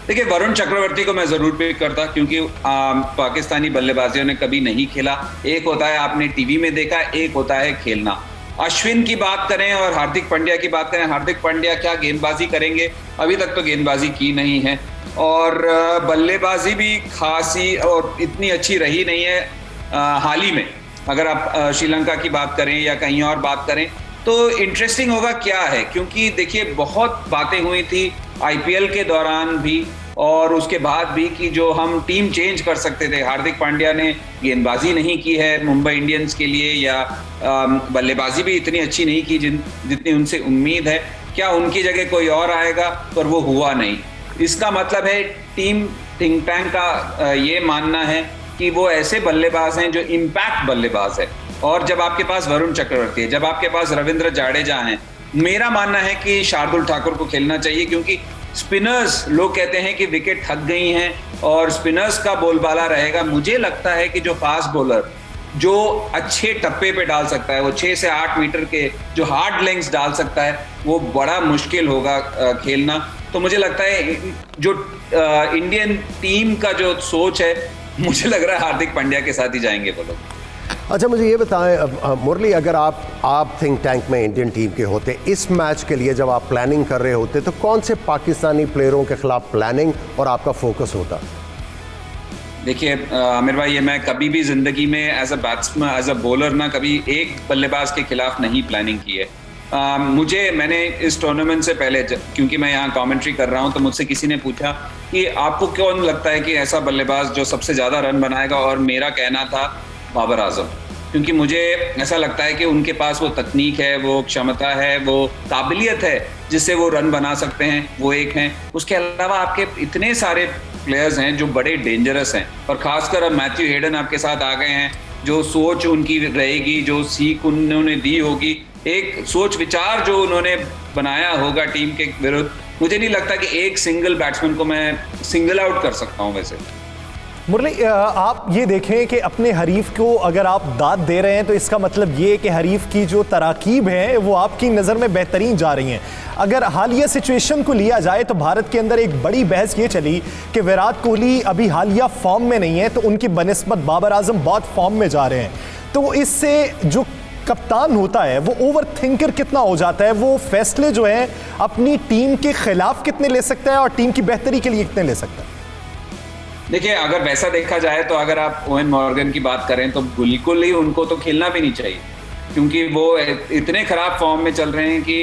देखिए, वरुण चक्रवर्ती को मैं जरूर पिक करता, क्योंकि पाकिस्तानी बल्लेबाजियों ने कभी नहीं खेला। एक होता है आपने टीवी में देखा, एक होता है खेलना। अश्विन की बात करें और हार्दिक पांड्या की बात करें, हार्दिक पांड्या क्या गेंदबाजी करेंगे, अभी तक तो गेंदबाजी की नहीं है, और बल्लेबाजी भी खासी और इतनी अच्छी रही नहीं है हाल ही में। अगर आप श्रीलंका की बात करें या कहीं और बात करें तो इंटरेस्टिंग होगा क्या है, क्योंकि देखिए बहुत बातें हुई थी आईपीएल के दौरान भी और उसके बाद भी कि जो हम टीम चेंज कर सकते थे। हार्दिक पांड्या ने गेंदबाजी नहीं की है मुंबई इंडियंस के लिए, या बल्लेबाजी भी इतनी अच्छी नहीं की जितनी उनसे उम्मीद है। क्या उनकी जगह कोई और आएगा? पर वो हुआ नहीं। इसका मतलब है टीम थिंक टैंक का ये मानना है कि वो ऐसे बल्लेबाज हैं जो इम्पैक्ट बल्लेबाज है। और जब आपके पास वरुण चक्रवर्ती है, जब आपके पास रविंद्र जाडेजा हैं, मेरा मानना है कि शार्दुल ठाकुर को खेलना चाहिए, क्योंकि स्पिनर्स, लोग कहते हैं कि विकेट थक गई हैं और स्पिनर्स का बोलबाला रहेगा। मुझे लगता है कि जो फास्ट बॉलर जो अच्छे टप्पे पे डाल सकता है, वो 6 से 8 मीटर के जो हार्ड लेंग्स डाल सकता है, वो बड़ा मुश्किल होगा खेलना। तो मुझे लगता है जो इंडियन टीम का जो सोच है, मुझे लग रहा है हार्दिक पांड्या के साथ ही जाएंगे वो लोग। अच्छा, मुझे ये बताएं मुरली, अगर आप थिंक टैंक में इंडियन टीम के होते, इस मैच के लिए जब आप प्लानिंग कर रहे होते, तो कौन से पाकिस्तानी प्लेयरों के खिलाफ प्लानिंग और आपका फोकस होता? देखिए आमिर भाई, ये मैं कभी भी जिंदगी में as a batsman, as a bowler ना कभी एक बल्लेबाज के खिलाफ नहीं प्लानिंग की है। मैंने इस टूर्नामेंट से पहले, क्योंकि मैं यहाँ कमेंट्री कर रहा हूँ, तो मुझसे किसी ने पूछा कि आपको कौन लगता है कि ऐसा बल्लेबाज जो सबसे ज़्यादा रन बनाएगा, और मेरा कहना था बाबर आजम, क्योंकि मुझे ऐसा लगता है कि उनके पास वो तकनीक है, वो क्षमता है, वो काबिलियत है जिससे वो रन बना सकते हैं, वो एक हैं। उसके अलावा आपके इतने सारे प्लेयर्स हैं जो बड़े डेंजरस हैं, और खासकर अब मैथ्यू हेडन आपके साथ आ गए हैं, जो सोच उनकी रहेगी, जो सीख उन्होंने दी होगी, एक सोच विचार जो उन्होंने बनाया होगा टीम के विरुद्ध, मुझे नहीं लगता कि एक सिंगल बैट्समैन को मैं सिंगल आउट कर सकता हूं। वैसे मुरली, आप ये देखें कि अपने हरीफ को अगर आप दाद दे रहे हैं तो इसका मतलब ये कि हरीफ की जो तराकीब हैं वो आपकी नज़र में बेहतरीन जा रही हैं। अगर हालिया सिचुएशन को लिया जाए तो भारत के अंदर एक बड़ी बहस ये चली कि विराट कोहली अभी हालिया फॉर्म में नहीं है, तो उनकी बनिस्बत बाबर आजम बहुत फॉर्म में जा रहे हैं। तो इससे जो कप्तान होता है वो ओवर थिंकर कितना हो जाता है, वो फैसले जो हैं अपनी टीम के खिलाफ कितने ले सकता है और टीम की बेहतरी के लिए कितने ले सकता है? देखिए, अगर वैसा देखा जाए तो अगर आप ओवेन मॉर्गन की बात करें तो बिल्कुल ही उनको तो खेलना भी नहीं चाहिए, क्योंकि वो इतने खराब फॉर्म में चल रहे हैं कि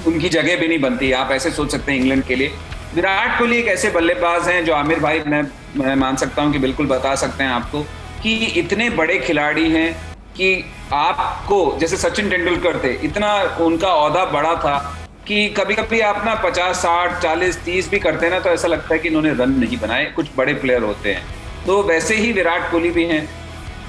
उनकी जगह भी नहीं बनती। आप ऐसे सोच सकते हैं इंग्लैंड के लिए। विराट कोहली एक ऐसे बल्लेबाज हैं जो आमिर भाई मैं मान सकता हूं कि बिल्कुल बता सकते हैं आपको कि इतने बड़े खिलाड़ी हैं कि आपको, जैसे सचिन तेंदुलकर थे, इतना उनका ओहदा बड़ा था कि कभी कभी आप ना 50, 60, 40, 30 भी करते हैं ना तो ऐसा लगता है कि इन्होंने रन नहीं बनाए। कुछ बड़े प्लेयर होते हैं, तो वैसे ही विराट कोहली भी हैं।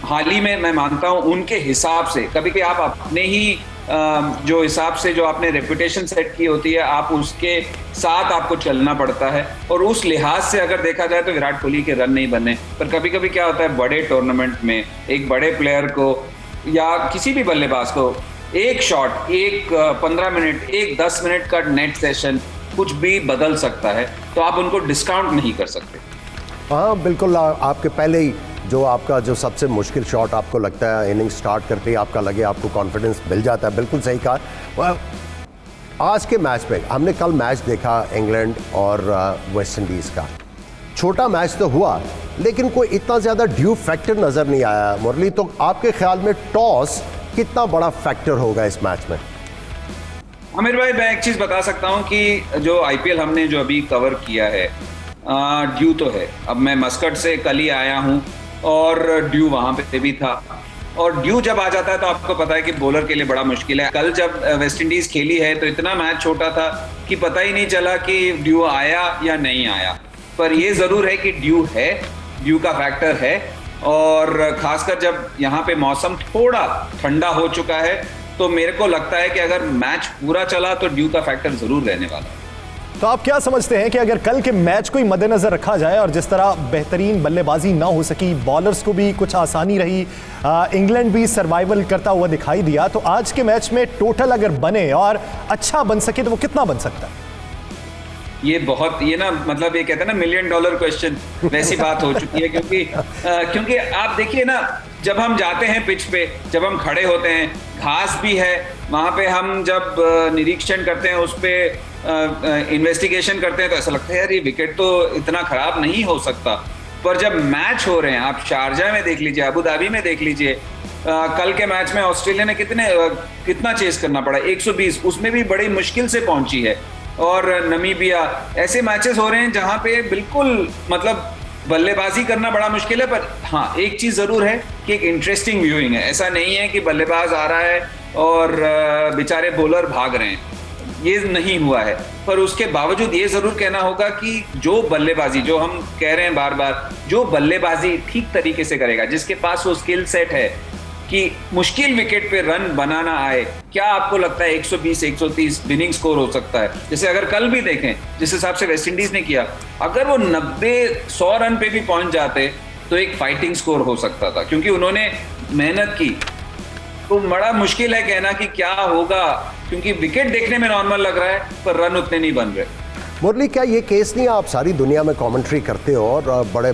हाल ही में मैं मानता हूं उनके हिसाब से, कभी कभी आप अपने ही जो हिसाब से जो आपने रेपुटेशन सेट की होती है, आप उसके साथ आपको चलना पड़ता है, और उस लिहाज से अगर देखा जाए तो विराट कोहली के रन नहीं बने। पर कभी कभी क्या होता है, बड़े टूर्नामेंट में एक बड़े प्लेयर को या किसी भी बल्लेबाज को एक शॉट, एक 15 मिनट, एक 10 मिनट का नेट सेशन कुछ भी बदल सकता है, तो आप उनको डिस्काउंट नहीं कर सकते। हाँ बिल्कुल, आपके पहले ही जो आपका जो सबसे मुश्किल शॉट आपको लगता है इनिंग स्टार्ट करते ही आपका लगे, आपको कॉन्फिडेंस मिल जाता है, बिल्कुल सही कहा। आज के मैच में हमने कल मैच देखा इंग्लैंड और वेस्ट इंडीज़ का, छोटा मैच तो हुआ लेकिन कोई इतना ज़्यादा ड्यू फैक्टर नज़र नहीं आया। मुरली, तो आपके ख्याल में टॉस कितना बड़ा फैक्टर होगा इस मैच में? आमिर भाई, मैं एक चीज़ बता सकता हूं कि जो आईपीएल हमने जो अभी कवर किया है, ड्यू तो है। अब मैं मस्कट से कल ही आया हूं और ड्यू वहां पे भी था, और ड्यू जब आ जाता है तो आपको पता है कि बॉलर के लिए बड़ा मुश्किल है। कल जब वेस्ट इंडीज खेली है तो इतना मैच छोटा था कि पता ही नहीं चला कि ड्यू आया या नहीं आया, पर ये जरूर है कि ड्यू है, ड्यू का फैक्टर है। और खासकर जब यहाँ पे मौसम थोड़ा ठंडा हो चुका है तो मेरे को लगता है कि अगर मैच पूरा चला तो ड्यू का फैक्टर जरूर रहने वाला है। तो आप क्या समझते हैं कि अगर कल के मैच को ही मद्देनजर रखा जाए और जिस तरह बेहतरीन बल्लेबाजी ना हो सकी, बॉलर्स को भी कुछ आसानी रही, इंग्लैंड भी सर्वाइवल करता हुआ दिखाई दिया, तो आज के मैच में टोटल अगर बने और अच्छा बन सके तो वो कितना बन सकता है? ये बहुत, ये ना मतलब ये कहते हैं ना $1 मिलियन क्वेश्चन, वैसी बात हो चुकी है। क्योंकि आप देखिए ना, जब हम जाते हैं पिच पे, जब हम खड़े होते हैं, घास भी है वहाँ पे, हम जब निरीक्षण करते हैं, उस पर इन्वेस्टिगेशन करते हैं तो ऐसा लगता है यार ये विकेट तो इतना खराब नहीं हो सकता। पर जब मैच हो रहे हैं, आप शारजा में देख लीजिए, अबू धाबी में देख लीजिए, कल के मैच में ऑस्ट्रेलिया ने कितना चेस करना पड़ा, 120, उसमें भी बड़ी मुश्किल से पहुंची है। और नमीबिया, ऐसे मैचेस हो रहे हैं जहां पे बिल्कुल मतलब बल्लेबाजी करना बड़ा मुश्किल है। पर हाँ, एक चीज जरूर है कि एक इंटरेस्टिंग व्यूइंग है। ऐसा नहीं है कि बल्लेबाज आ रहा है और बेचारे बॉलर भाग रहे हैं, ये नहीं हुआ है। पर उसके बावजूद ये जरूर कहना होगा कि जो बल्लेबाजी, जो हम कह रहे हैं बार बार, जो बल्लेबाजी ठीक तरीके से करेगा, जिसके पास वो स्किल सेट है कि मुश्किल विकेट पे रन बनाना आए, क्या आपको लगता है 120, 130 विनिंग स्कोर हो सकता है? जैसे अगर कल भी देखें जिस हिसाब से वेस्ट इंडीज ने किया, अगर वो 90-100 रन पे भी पहुंच जाते तो एक फाइटिंग स्कोर हो सकता था, क्योंकि उन्होंने मेहनत की। तो बड़ा मुश्किल है कहना कि क्या होगा, क्योंकि विकेट देखने में नॉर्मल लग रहा है पर रन उतने नहीं बन रहे। मुरली, क्या ये केस नहीं, आप सारी दुनिया में कमेंट्री करते हो और बड़े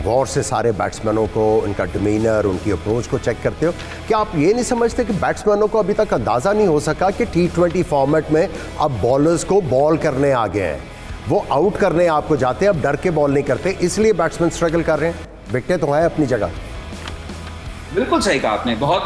गौर से सारे बैट्समैनों को, उनका डिमीनर, उनकी अप्रोच को चेक करते हो, क्या आप ये नहीं समझते कि बैट्समैनों को अभी तक अंदाज़ा नहीं हो सका कि T20 फॉर्मेट में अब बॉलर्स को बॉल करने आ गए हैं, वो आउट करने आपको जाते हैं, अब डर के बॉल नहीं करते, इसलिए बैट्समैन स्ट्रगल कर रहे हैं? विकेटें तो हैं अपनी जगह। बिल्कुल सही कहा आपने, बहुत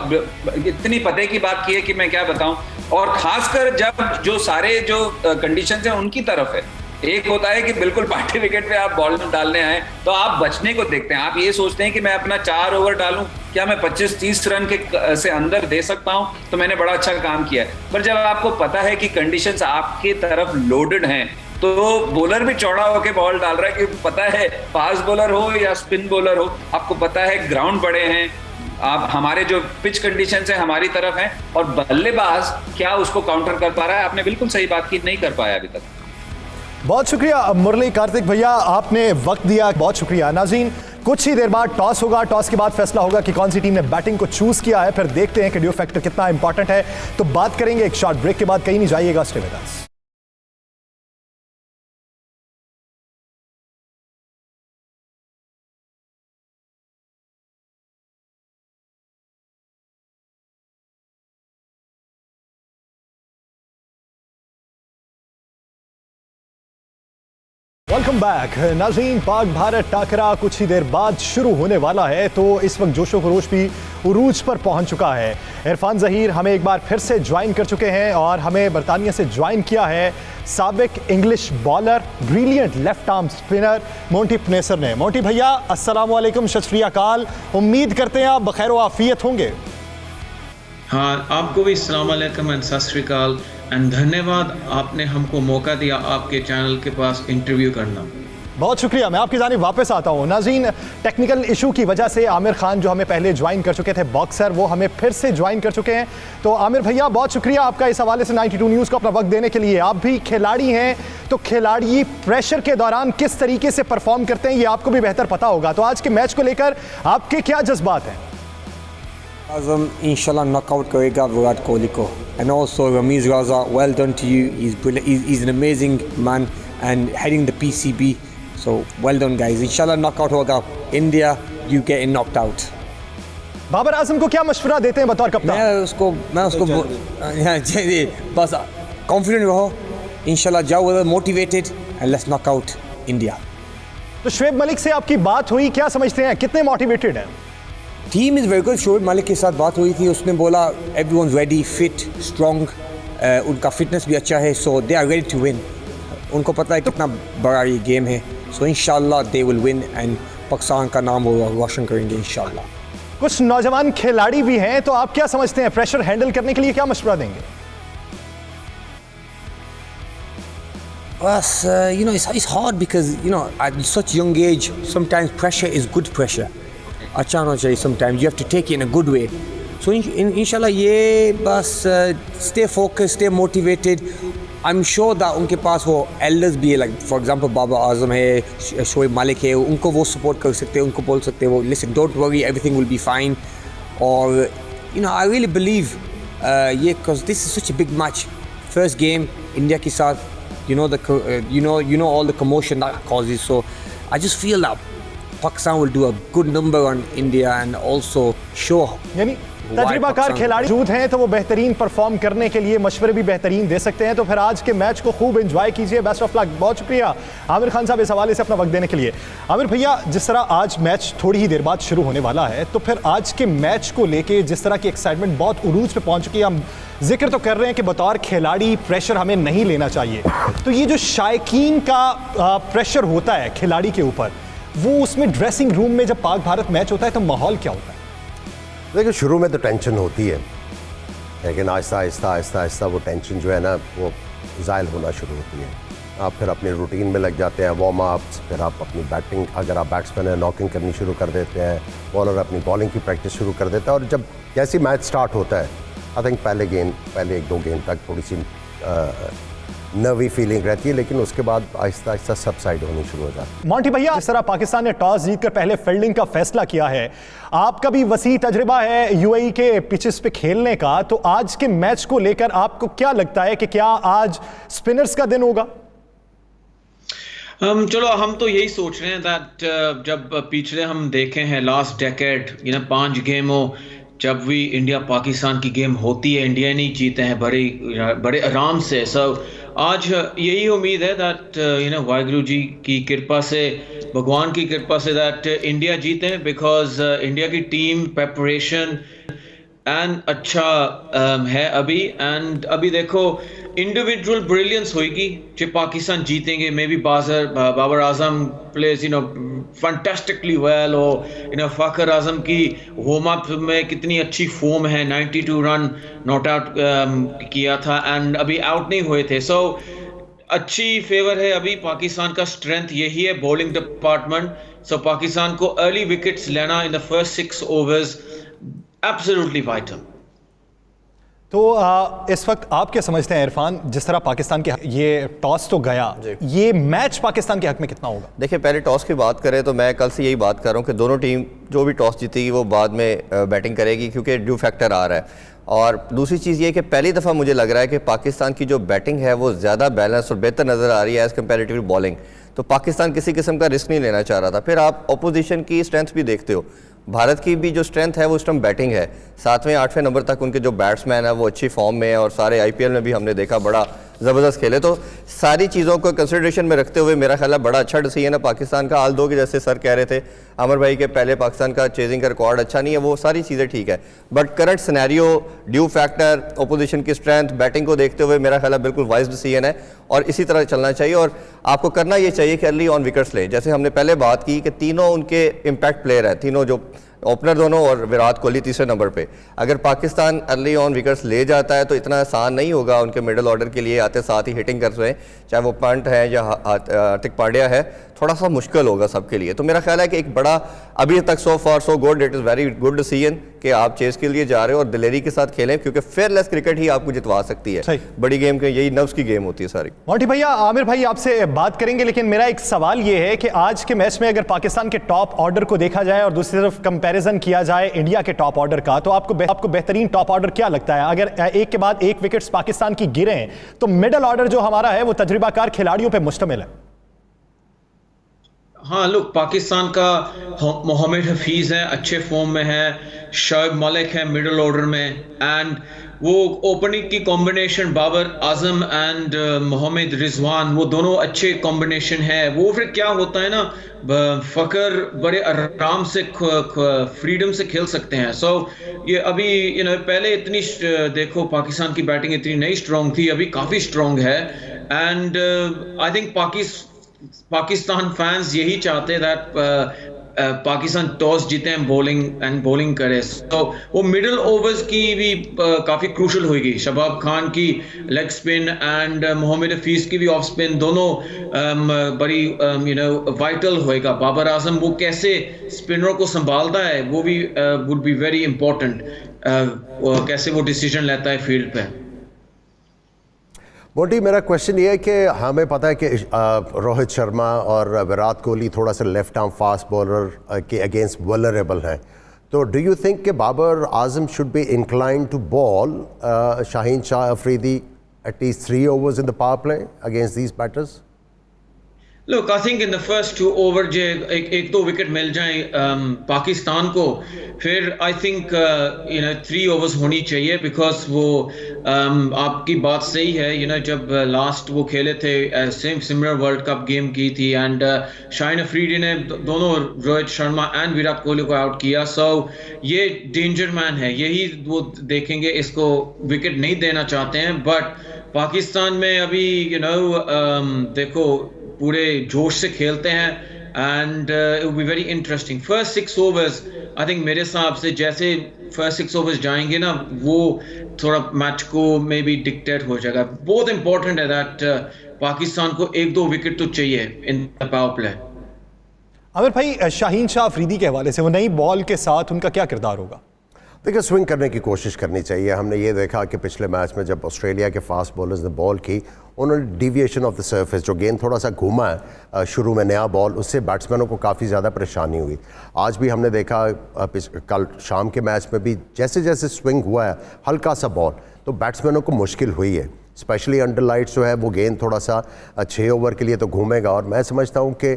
इतनी पते की बात की है कि मैं क्या बताऊं। और खासकर जब जो सारे जो कंडीशंस हैं उनकी तरफ है। एक होता है कि बिल्कुल पार्टी विकेट पे आप बॉल डालने आए तो आप बचने को देखते हैं, आप ये सोचते हैं कि मैं अपना 4 ओवर डालूं, क्या मैं 25-30 रन के से अंदर दे सकता हूं तो मैंने बड़ा अच्छा काम किया है। पर जब आपको पता है कि कंडीशंस आपके तरफ लोडेड हैं तो बॉलर भी चौड़ा होकर बॉल डाल रहा है, कि पता है फास्ट बॉलर हो या स्पिन बॉलर हो, आपको पता है ग्राउंड बड़े हैं, आप हमारे जो पिच कंडीशंस है हमारी तरफ है, और बल्लेबाज क्या उसको काउंटर कर पा रहा है। आपने बिल्कुल सही बात की, नहीं कर पाया अभी तक। बहुत शुक्रिया मुरली। कार्तिक भैया, आपने वक्त दिया, बहुत शुक्रिया। नाज़रीन, कुछ ही देर बाद टॉस होगा, टॉस के बाद फैसला होगा कि कौन सी टीम ने बैटिंग को चूज किया है, फिर देखते हैं कि ड्यू फैक्टर कितना इंपॉर्टेंट है। तो बात करेंगे एक शॉर्ट ब्रेक के बाद, कहीं नहीं जाइएगा, stay with us. Welcome back. नाज़रीन, पाक भारत टाकरा कुछ ही देर बाद शुरू होने वाला है, तो इस वक्त जोशो खरोश भी उरूज पर पहुंच चुका है। इरफान ज़हीर हमें एक बार फिर से ज्वाइन कर चुके हैं और हमें बरतानिया से ज्वाइन किया है साबिक English bowler, brilliant left arm spinner Monty Panesar ने। मोंटी भैया, अस्सलाम वालेकुम, सत श्री अकाल। उम्मीद करते हैं आप बखैर व आफियत होंगे। हाँ, आपको भी अस्सलाम वालेकुम एंड सत श्री अकाल, एंड धन्यवाद आपने हमको मौका दिया आपके चैनल के पास इंटरव्यू करना। बहुत शुक्रिया, मैं आपकी जानिब वापस आता हूँ। नाज़रीन, टेक्निकल इशू की वजह से आमिर खान जो हमें पहले ज्वाइन कर चुके थे, बॉक्सर, वो हमें फिर से ज्वाइन कर चुके हैं। तो आमिर भैया, बहुत शुक्रिया आपका इस हवाले से 92 न्यूज़ को अपना वक्त देने के लिए। आप भी खिलाड़ी हैं, तो खिलाड़ी प्रेशर के दौरान किस तरीके से परफॉर्म करते हैं ये आपको भी बेहतर पता होगा। तो आज के मैच को लेकर आपके क्या जज्बात हैं? आज़म इंशाल्लाह नॉकआउट करेगा विराट कोहली को, and also Rameez Raja, well done to you, he's an amazing man and heading the PCB, so well done guys. इंशाल्लाह नॉकआउट होगा India, you getting knocked out. Babar Azam को क्या मशवरा देते हैं बतौर कप्तान? मैं उसको बस कॉन्फिडेंट रहो, इंशाल्लाह जाओ motivated and let's knock out India. तो शुएब मलिक से आपकी बात हुई, क्या समझते हैं, कितने मोटिवेटेड हैं? Team is very good. Shoaib Malik के साथ बात हुई थी, उसने बोला एवरीवनस रेडी, फिट, स्ट्रॉन्ग, उनका फिटनेस भी अच्छा है, so they are ready to win. उनको पता है कितना बड़ा ये गेम है, सो इंशाल्लाह they will win and Pakistan का नाम वो रोशन करेंगे इंशाल्लाह। कुछ नौजवान खिलाड़ी भी हैं, तो आप क्या समझते हैं, प्रेशर हैंडल करने के लिए क्या मशवरा देंगे? Well, you know, it's hard because, you know, at such young age, sometimes pressure is good pressure. अच्छा होना चाहिए, sometimes you have to take it in a good way. So inshallah ये बस stay focused, stay motivated. I'm sure that उनके पास वो elders भी है, like for example Babar Azam है, शोएब मलिक है, उनको वो support कर सकते हैं, उनको बोल सकते हैं वो listen, don't worry, everything will be fine. और you know, I really believe ये because this is such a big match, first game India के साथ, you know all the commotion that causes. So I just feel that Pakistan will do a good number on India and also show यानी तजुर्बाकार खिलाड़ी मौजूद हैं तो वो बेहतरीन perform करने के लिए मशवरे भी बेहतरीन दे सकते हैं। तो फिर आज के मैच को खूब एंजॉय कीजिए, बेस्ट ऑफ लक। बहुत शुक्रिया आमिर खान साहब इस हवाले से अपना वक्त देने के लिए। आमिर भैया, जिस तरह आज मैच थोड़ी ही देर बाद शुरू होने वाला है, तो फिर आज के मैच को लेके जिस तरह की एक्साइटमेंट बहुत उरूज पे पहुंच चुकी है, हम जिक्र तो कर रहे हैं कि बतौर खिलाड़ी प्रेशर हमें नहीं लेना चाहिए, तो ये जो शायकीन का प्रेशर होता है खिलाड़ी के ऊपर, वो उसमें ड्रेसिंग रूम में जब पाक भारत मैच होता है तो माहौल क्या होता है? देखिए, शुरू में तो टेंशन होती है, लेकिन आहिस्ता आहिस्ता आहिस्ता आहिस्ता वो टेंशन जो है ना, वो ज़ायल होना शुरू होती है। आप फिर अपने रूटीन में लग जाते हैं, वार्म अप्स, फिर आप अपनी बैटिंग, अगर आप बैट्समैन हैं, नॉकिंग करनी शुरू कर देते हैं, बॉलर अपनी बॉलिंग की प्रैक्टिस शुरू कर देता है। और जब जैसे मैच स्टार्ट होता है, आई थिंक पहले 1-2 गेंद तक थोड़ी सी नर्वी फीलिंग रहती है, लेकिन उसके बाद आहिस्ता आहिस्ता सबसाइड होनी शुरू हो जाती है। मोंटी भैया, जिस तरह पाकिस्तान ने टॉस जीतकर पहले फील्डिंग का फैसला किया है, आपका भी वसी तजर्बा है यूएई के पिचेस पे खेलने का, तो आज के मैच को लेकर आपको क्या लगता है कि क्या आज स्पिनर्स का दिन होगा? चलो हम तो यही सोच रहे हैं दैट जब पिछले हम देखे हैं लास्ट डेकेड 5 गेमों जब भी इंडिया पाकिस्तान की गेम होती है, इंडिया नहीं जीते हैं बड़े आराम से। सो आज यही उम्मीद है दैट वाहिगुरु जी की कृपा से, भगवान की कृपा से दैट इंडिया जीते हैं, बिकॉज इंडिया की टीम प्रेपरेशन एंड अच्छा है अभी। एंड अभी देखो इंडिविजुअल ब्रिलियंस होगी जो पाकिस्तान जीतेंगे। May be Babar Azam plays fantastically well, और फ़खर आजम की वार्म अप में कितनी अच्छी फॉर्म है, 92 रन नॉट आउट किया था एंड अभी आउट नहीं हुए थे। सो अच्छी फेवर है अभी। पाकिस्तान का स्ट्रेंथ यही है, बॉलिंग डिपार्टमेंट। सो पाकिस्तान को अर्ली विकेट्स लेना in the first 6 overs absolutely vital. तो इस वक्त आप क्या समझते हैं इरफान, जिस तरह पाकिस्तान के ये टॉस तो गया, ये मैच पाकिस्तान के हक में कितना होगा? देखिए, पहले टॉस की बात करें तो मैं कल से यही बात कर रहा हूँ कि दोनों टीम जो भी टॉस जीतेगी वो बाद में बैटिंग करेगी, क्योंकि ड्यू फैक्टर आ रहा है। और दूसरी चीज़ ये कि पहली दफ़ा मुझे लग रहा है कि पाकिस्तान की जो बैटिंग है वो ज़्यादा बैलेंस और बेहतर नज़र आ रही है एज़ कम्पेरेटिव बॉलिंग। तो पाकिस्तान किसी किस्म का रिस्क नहीं लेना चाह रहा था। फिर आप अपोजिशन की स्ट्रेंथ भी देखते हो, भारत की भी जो स्ट्रेंथ है वो इस टाइम बैटिंग है। 7वें 8वें नंबर तक उनके जो बैट्समैन है वो अच्छी फॉर्म में है, और सारे आईपीएल में भी हमने देखा बड़ा ज़बरदस्त खेले। तो सारी चीज़ों को कंसिडरेशन में रखते हुए मेरा ख्याल है बड़ा अच्छा डिसीजन है पाकिस्तान का। दो कि जैसे सर कह रहे थे अमर भाई के पहले पाकिस्तान का चेजिंग का रिकॉर्ड अच्छा नहीं है, वो सारी चीज़ें ठीक है, but current scenario, due factor, opposition की स्ट्रेंथ, बैटिंग को देखते हुए मेरा ख्याल है बिल्कुल वाइज डिसीजन है और इसी तरह चलना चाहिए। और आपको करना ये चाहिए कि अर्ली ऑन विकेट्स लें। जैसे हमने पहले बात की कि तीनों उनके इम्पैक्ट प्लेयर हैं, तीनों जो ओपनर दोनों और विराट कोहली तीसरे नंबर पे। अगर पाकिस्तान अर्ली ऑन विकेट्स ले जाता है तो इतना आसान नहीं होगा उनके मिडिल ऑर्डर के लिए आते साथ ही हिटिंग कर रहे हैं, चाहे वो पंट है या हार्दिक पांड्या है, थोड़ा सा मुश्किल होगा सबके लिए। तो मेरा ख्याल है कि एक बड़ा अभी तक so far so good, it is very good decision कि आप चेस के लिए जा रहे हो और दिलेरी के साथ खेलें, क्योंकि फेयरलेस क्रिकेट ही आपको जितवा सकती है। बड़ी गेम के यही नफ्स की गेम होती है सारी। मोंटी भैया, आमिर भाई आपसे बात करेंगे, लेकिन मेरा एक सवाल ये है कि आज के मैच में अगर पाकिस्तान के टॉप ऑर्डर को देखा जाए और दूसरी तरफ कंपैरिजन किया जाए इंडिया के टॉप ऑर्डर का, तो आपको बेहतरीन टॉप ऑर्डर क्या लगता है? अगर एक के बाद एक विकेट्स पाकिस्तान की गिरे तो मिडिल ऑर्डर जो हमारा है वो तजुर्बाकार खिलाड़ियों पर मुश्तमिल है। हाँ, लुक, पाकिस्तान का मोहम्मद हफीज़ है, अच्छे फॉर्म में है, शोएब मलिक है मिडिल ऑर्डर में, एंड वो ओपनिंग की कॉम्बिनेशन बाबर आजम एंड मोहम्मद रिजवान, वो दोनों अच्छे कॉम्बिनेशन है। वो फिर क्या होता है ना, फ़खर बड़े आराम से फ्रीडम से खेल सकते हैं। सो ये अभी पहले इतनी देखो पाकिस्तान की बैटिंग इतनी नहीं स्ट्रॉन्ग थी, अभी काफ़ी स्ट्रॉन्ग है। And I think Pakistan fans यही चाहते हैं दैट पाकिस्तान टॉस जीते हैं बॉलिंग करे। तो वो मिडिल ओवर्स की भी काफ़ी क्रूशल होगी। शबाब खान की leg spin and Mohammad Hafeez की भी ऑफ स्पिन, दोनों बड़ी वाइटल होएगा। बाबर आजम वो कैसे स्पिनरों को संभालता है वो भी वुड बी वेरी इंपॉर्टेंट, कैसे वो डिसीजन लेता है फील्ड पे। मोटी, मेरा क्वेश्चन ये है कि हमें पता है कि रोहित शर्मा और विराट कोहली थोड़ा सा लेफ्ट आर्म फास्ट बॉलर के अगेंस्ट वल्नरेबल हैं, तो डू यू थिंक कि Babar Azam should be inclined to bowl Shaheen Shah Afridi at least 3 overs in the power play against these batters? Look, I think in the first 2 over एक दो विकेट मिल जाए पाकिस्तान को, फिर I think 3 overs होनी चाहिए, बिकॉज वो आपकी बात सही है। जब लास्ट वो खेले थे सिमरन वर्ल्ड कप गेम की थी एंड शाहीन अफरीदी ने दोनों रोहित शर्मा एंड विराट कोहली को आउट किया। सो ये डेंजर मैन है, यही वो देखेंगे, इसको विकेट नहीं देना चाहते हैं। बट पाकिस्तान में अभी देखो पूरे जोश से खेलते हैं and it will be very interesting. First 6 overs I think मेरे हिसाब से जैसे फर्स्ट 6 overs जाएंगे ना, वो थोड़ा मैच को मे बी डिक्टेट हो जाएगा। बहुत इंपॉर्टेंट है दैट पाकिस्तान को 1-2 विकेट तो चाहिए in the power play. Aamir भाई, शाहीन शाह अफरीदी के हवाले से वो नई बॉल के साथ उनका क्या किरदार होगा? देखिए स्विंग करने की कोशिश करनी चाहिए। हमने ये देखा कि पिछले मैच में जब ऑस्ट्रेलिया के फास्ट बॉलर्स ने बॉल की, उन्होंने डेविएशन ऑफ द सरफेस, जो गेंद थोड़ा सा घूमा है शुरू में नया बॉल, उससे बैट्समैनों को काफ़ी ज़्यादा परेशानी हुई। आज भी हमने देखा कल शाम के मैच में भी जैसे जैसे स्विंग हुआ है हल्का सा बॉल, तो बैट्समैनों को मुश्किल हुई है। स्पेशली अंडर लाइट्स जो है वो गेंद थोड़ा सा 6 ओवर के लिए तो घूमेगा, और मैं समझता हूँ कि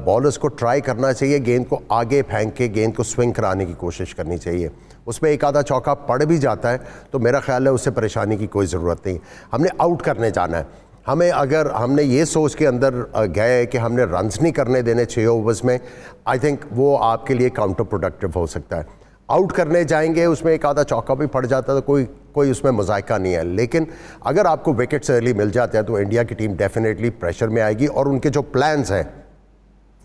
बॉलर्स को ट्राई करना चाहिए गेंद को आगे फेंक के गेंद को स्विंग कराने की कोशिश करनी चाहिए। उसमें एक आधा चौका पड़ भी जाता है तो मेरा ख्याल है उससे परेशानी की कोई ज़रूरत नहीं। हमने आउट करने जाना है। हमें अगर हमने ये सोच के अंदर गए कि हमने रन्स नहीं करने देने 6 ओवर्स में, आई थिंक वो आपके लिए काउंटर प्रोडक्टिव हो सकता है। आउट करने जाएंगे, उसमें एक आधा चौका भी पड़ जाता है तो कोई उसमें मजायका नहीं है। लेकिन अगर आपको विकेट्स अर्ली मिल जाते हैं तो इंडिया की टीम डेफिनेटली प्रेशर में आएगी और उनके जो प्लान्स हैं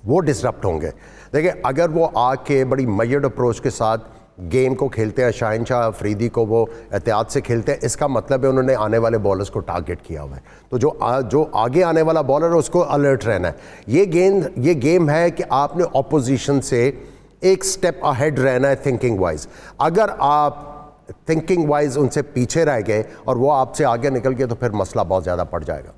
वो डिसरप्ट होंगे। देखिए अगर वो आके बड़ी मेजर्ड अप्रोच के साथ गेम को खेलते हैं, शाहिन शाह अफरीदी को वो एहतियात से खेलते हैं, इसका मतलब है उन्होंने आने वाले बॉलर्स को टारगेट किया हुआ है। तो जो आगे आने वाला बॉलर है उसको अलर्ट रहना है। ये गेम है कि आपने ऑपोजिशन से एक स्टेप अहेड रहना है थिंकिंग वाइज। अगर आप थिंकिंग वाइज उनसे पीछे रह गए और वो आपसे आगे निकल गए तो फिर मसला बहुत ज़्यादा पड़ जाएगा।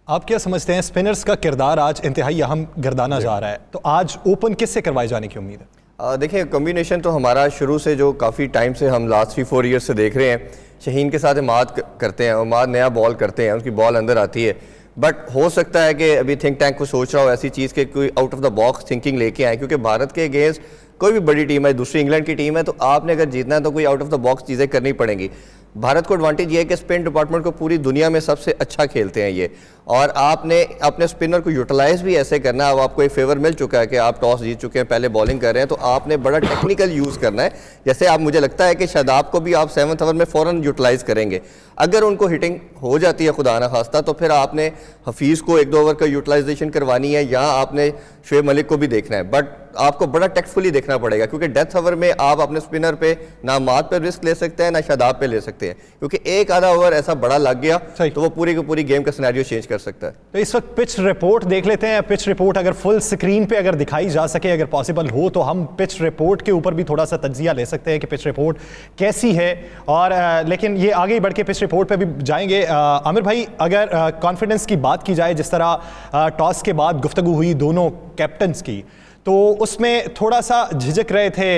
आप क्या समझते हैं, स्पिनर्स का किरदार आज इंतहाई अहम गर्दाना जा रहा है, तो आज ओपन किससे करवाए जाने की उम्मीद है? देखिए कॉम्बिनेशन तो हमारा शुरू से जो काफ़ी टाइम से हम लास्ट 3-4 ईयर से देख रहे हैं, शहीन के साथ इमाद करते हैं, इमाद नया बॉल करते हैं, उसकी बॉल अंदर आती है। बट हो सकता है कि अभी थिंक टैंक को सोच रहा हो ऐसी चीज़ के कोई out of the box thinking लेके आए, क्योंकि भारत के अगेंस्ट कोई भी बड़ी टीम है, दूसरी इंग्लैंड की टीम है, तो आपने अगर जीतना है तो कोई आउट ऑफ द बॉक्स चीज़ें करनी पड़ेंगी। भारत को एडवांटेज ये है कि स्पिन डिपार्टमेंट को पूरी दुनिया में सबसे अच्छा खेलते हैं ये, और आपने अपने स्पिनर को यूटिलाइज भी ऐसे करना है। अब आपको एक फेवर मिल चुका है कि आप टॉस जीत चुके हैं, पहले बॉलिंग कर रहे हैं, तो आपने बड़ा टेक्निकल यूज़ करना है। जैसे आप, मुझे लगता है कि शादाब को भी आप 7th ओवर में फ़ौरन यूटिलाइज़ करेंगे। अगर उनको हिटिंग हो जाती है खुदा ना खास्ता, तो फिर आपने हफीज़ को 1-2 ओवर का यूटिलाइजेशन करवानी है, या आपने शोएब मलिक को भी देखना है। बट आपको बड़ा टेक्टफुली देखना पड़ेगा, क्योंकि डेथ ओवर में आप अपने स्पिनर पे ना माद पे रिस्क ले सकते हैं ना शादाब पे ले सकते हैं, क्योंकि एक आधा ओवर ऐसा बड़ा लग गया तो वो पूरी की पूरी गेम का सिनेरियो चेंज कर सकता है। तो इस वक्त पिच रिपोर्ट देख लेते हैं। पिच रिपोर्ट अगर फुल स्क्रीन पे अगर दिखाई जा सके, अगर पॉसिबल हो, तो हम पिच रिपोर्ट के ऊपर भी थोड़ा सा तज्जिया ले सकते हैं कि पिच रिपोर्ट कैसी है। और लेकिन ये आगे बढ़ के पिच रिपोर्ट पे भी जाएंगे। आमिर भाई, अगर कॉन्फिडेंस की बात की जाए, जिस तरह टॉस के बाद गुफ्तगू हुई दोनों कैप्टन्स की, तो उसमें थोड़ा सा झिझक रहे थे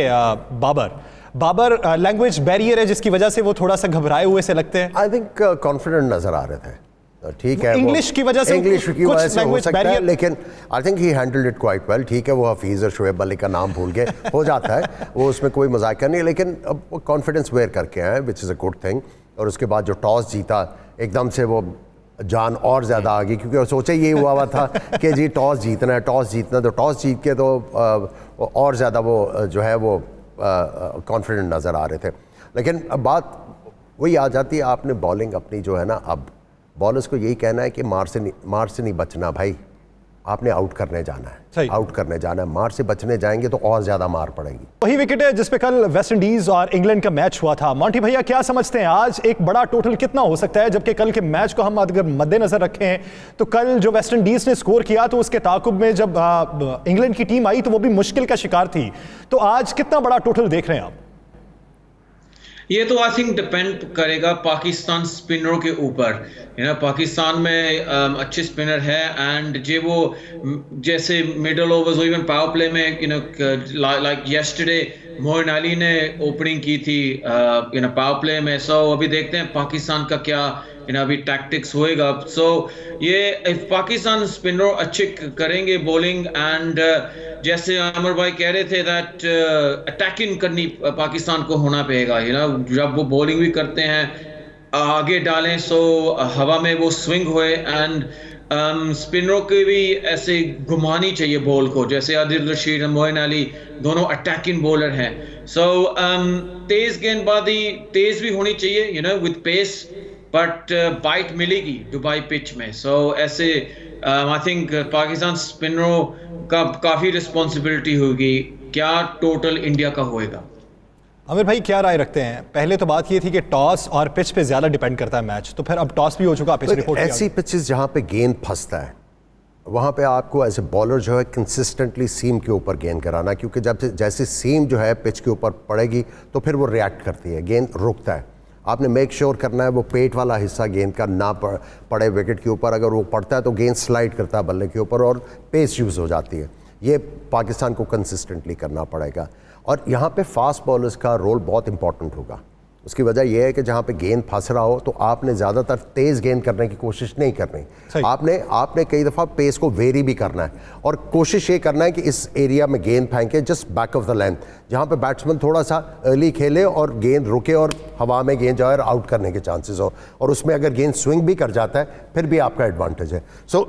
बाबर लैंग्वेज बैरियर है जिसकी वजह से वो थोड़ा सा घबराए हुए से लगते हैं। आई थिंक कॉन्फिडेंट नजर आ रहे थे। ठीक है, इंग्लिश की वजह से, इंग्लिश की वजह से हो सकता है, लेकिन I think he handled it quite well. ठीक है, वो हफीज़ और शोएब मलिक का नाम भूल गए, हो जाता है, वो उसमें कोई मजाक नहीं है, लेकिन अब वो कॉन्फिडेंस वेयर करके आए, which is a good thing. और उसके बाद जो टॉस जीता, एकदम से वो जान और ज़्यादा आ गई, क्योंकि सोचा ये हुआ था कि जी टॉस जीतना है, तो टॉस जीत के तो और ज़्यादा वो जो है वो कॉन्फिडेंट नज़र आ रहे थे। लेकिन अब बात वही आ जाती है, आपने बॉलिंग अपनी जो है ना, अब बॉलर्स को यही कहना है कि मार से नहीं बचना भाई, आपने आउट करने जाना है, आउट करने जाना है। मार से बचने जाएंगे तो और ज्यादा मार पड़ेगी। वही विकेट है जिस पे कल वेस्ट इंडीज और इंग्लैंड का मैच हुआ था। मॉन्टी भैया, क्या समझते हैं आज एक बड़ा टोटल कितना हो सकता है? जबकि कल के मैच को हम अगर मद्देनजर रखें तो कल जो वेस्ट इंडीज ने स्कोर किया तो उसके ताकुब में जब इंग्लैंड की टीम आई तो वो भी मुश्किल का शिकार थी। तो आज कितना बड़ा टोटल देख रहे हैं आप? ये तो आई थिंक डिपेंड करेगा पाकिस्तान स्पिनरों के ऊपर। पाकिस्तान में अच्छे स्पिनर है, एंड वो जैसे मिडल ओवर्स और इवन पावर प्ले में लाइक यस्टरडे मोइन अली ने ओपनिंग की थी पावर प्ले में। सो अभी देखते हैं पाकिस्तान का क्या अभी टैक्टिक्स होएगा। सो ये पाकिस्तान स्पिनर अच्छे करेंगे बॉलिंग, एंड जैसे अमर भाई कह रहे थे दैट अटैकिंग करनी पाकिस्तान को होना पड़ेगा। जब वो बॉलिंग भी करते हैं आगे डालें, सो हवा में वो स्विंग होए, एंड स्पिनरों के भी ऐसे घुमानी चाहिए बॉल को, जैसे आदिल रशीद, मोइन अली दोनों अटैकिंग बॉलर हैं। सो तेज गेंदबाजी तेज भी होनी चाहिए विद पेस, बट बाइट मिलेगी दुबई पिच में। सो ऐसे आई थिंक पाकिस्तान स्पिनरों का काफ़ी रिस्पॉन्सिबिलिटी होगी। क्या टोटल इंडिया का होएगा? आमिर भाई, क्या राय रखते हैं? पहले तो बात ये थी कि टॉस और पिच पे ज्यादा डिपेंड करता है मैच, तो फिर अब टॉस भी हो चुका, पिच रिपोर्ट ऐसी पिचेस जहां पे गेंद फंसता है, वहाँ पे आपको एज ए बॉलर जो है कंसिस्टेंटली सीम के ऊपर गेंद कराना, क्योंकि जब जैसे सीम जो है पिच के ऊपर पड़ेगी तो फिर वो रिएक्ट करती है, गेंद रुकता है। आपने मेक श्योर करना है वो पेट वाला हिस्सा गेंद का ना पड़े विकेट के ऊपर। अगर वो पड़ता है तो गेंद स्लाइड करता है बल्ले के ऊपर और पेस यूज़ हो जाती है। ये पाकिस्तान को कंसिस्टेंटली करना पड़ेगा। और यहाँ पे फास्ट बॉलर्स का रोल बहुत इंपॉर्टेंट होगा। उसकी वजह यह है कि जहाँ पे गेंद फंस रहा हो तो आपने ज़्यादातर तेज़ गेंद करने की कोशिश नहीं करनी। आपने कई दफ़ा पेस को वेरी भी करना है और कोशिश ये करना है कि इस एरिया में गेंद फेंके just back of the length, जहाँ पे बैट्समैन थोड़ा सा अर्ली खेले और गेंद रुके और हवा में गेंद जो है आउट करने के चांसेस हो, और उसमें अगर गेंद स्विंग भी कर जाता है फिर भी आपका एडवांटेज है। सो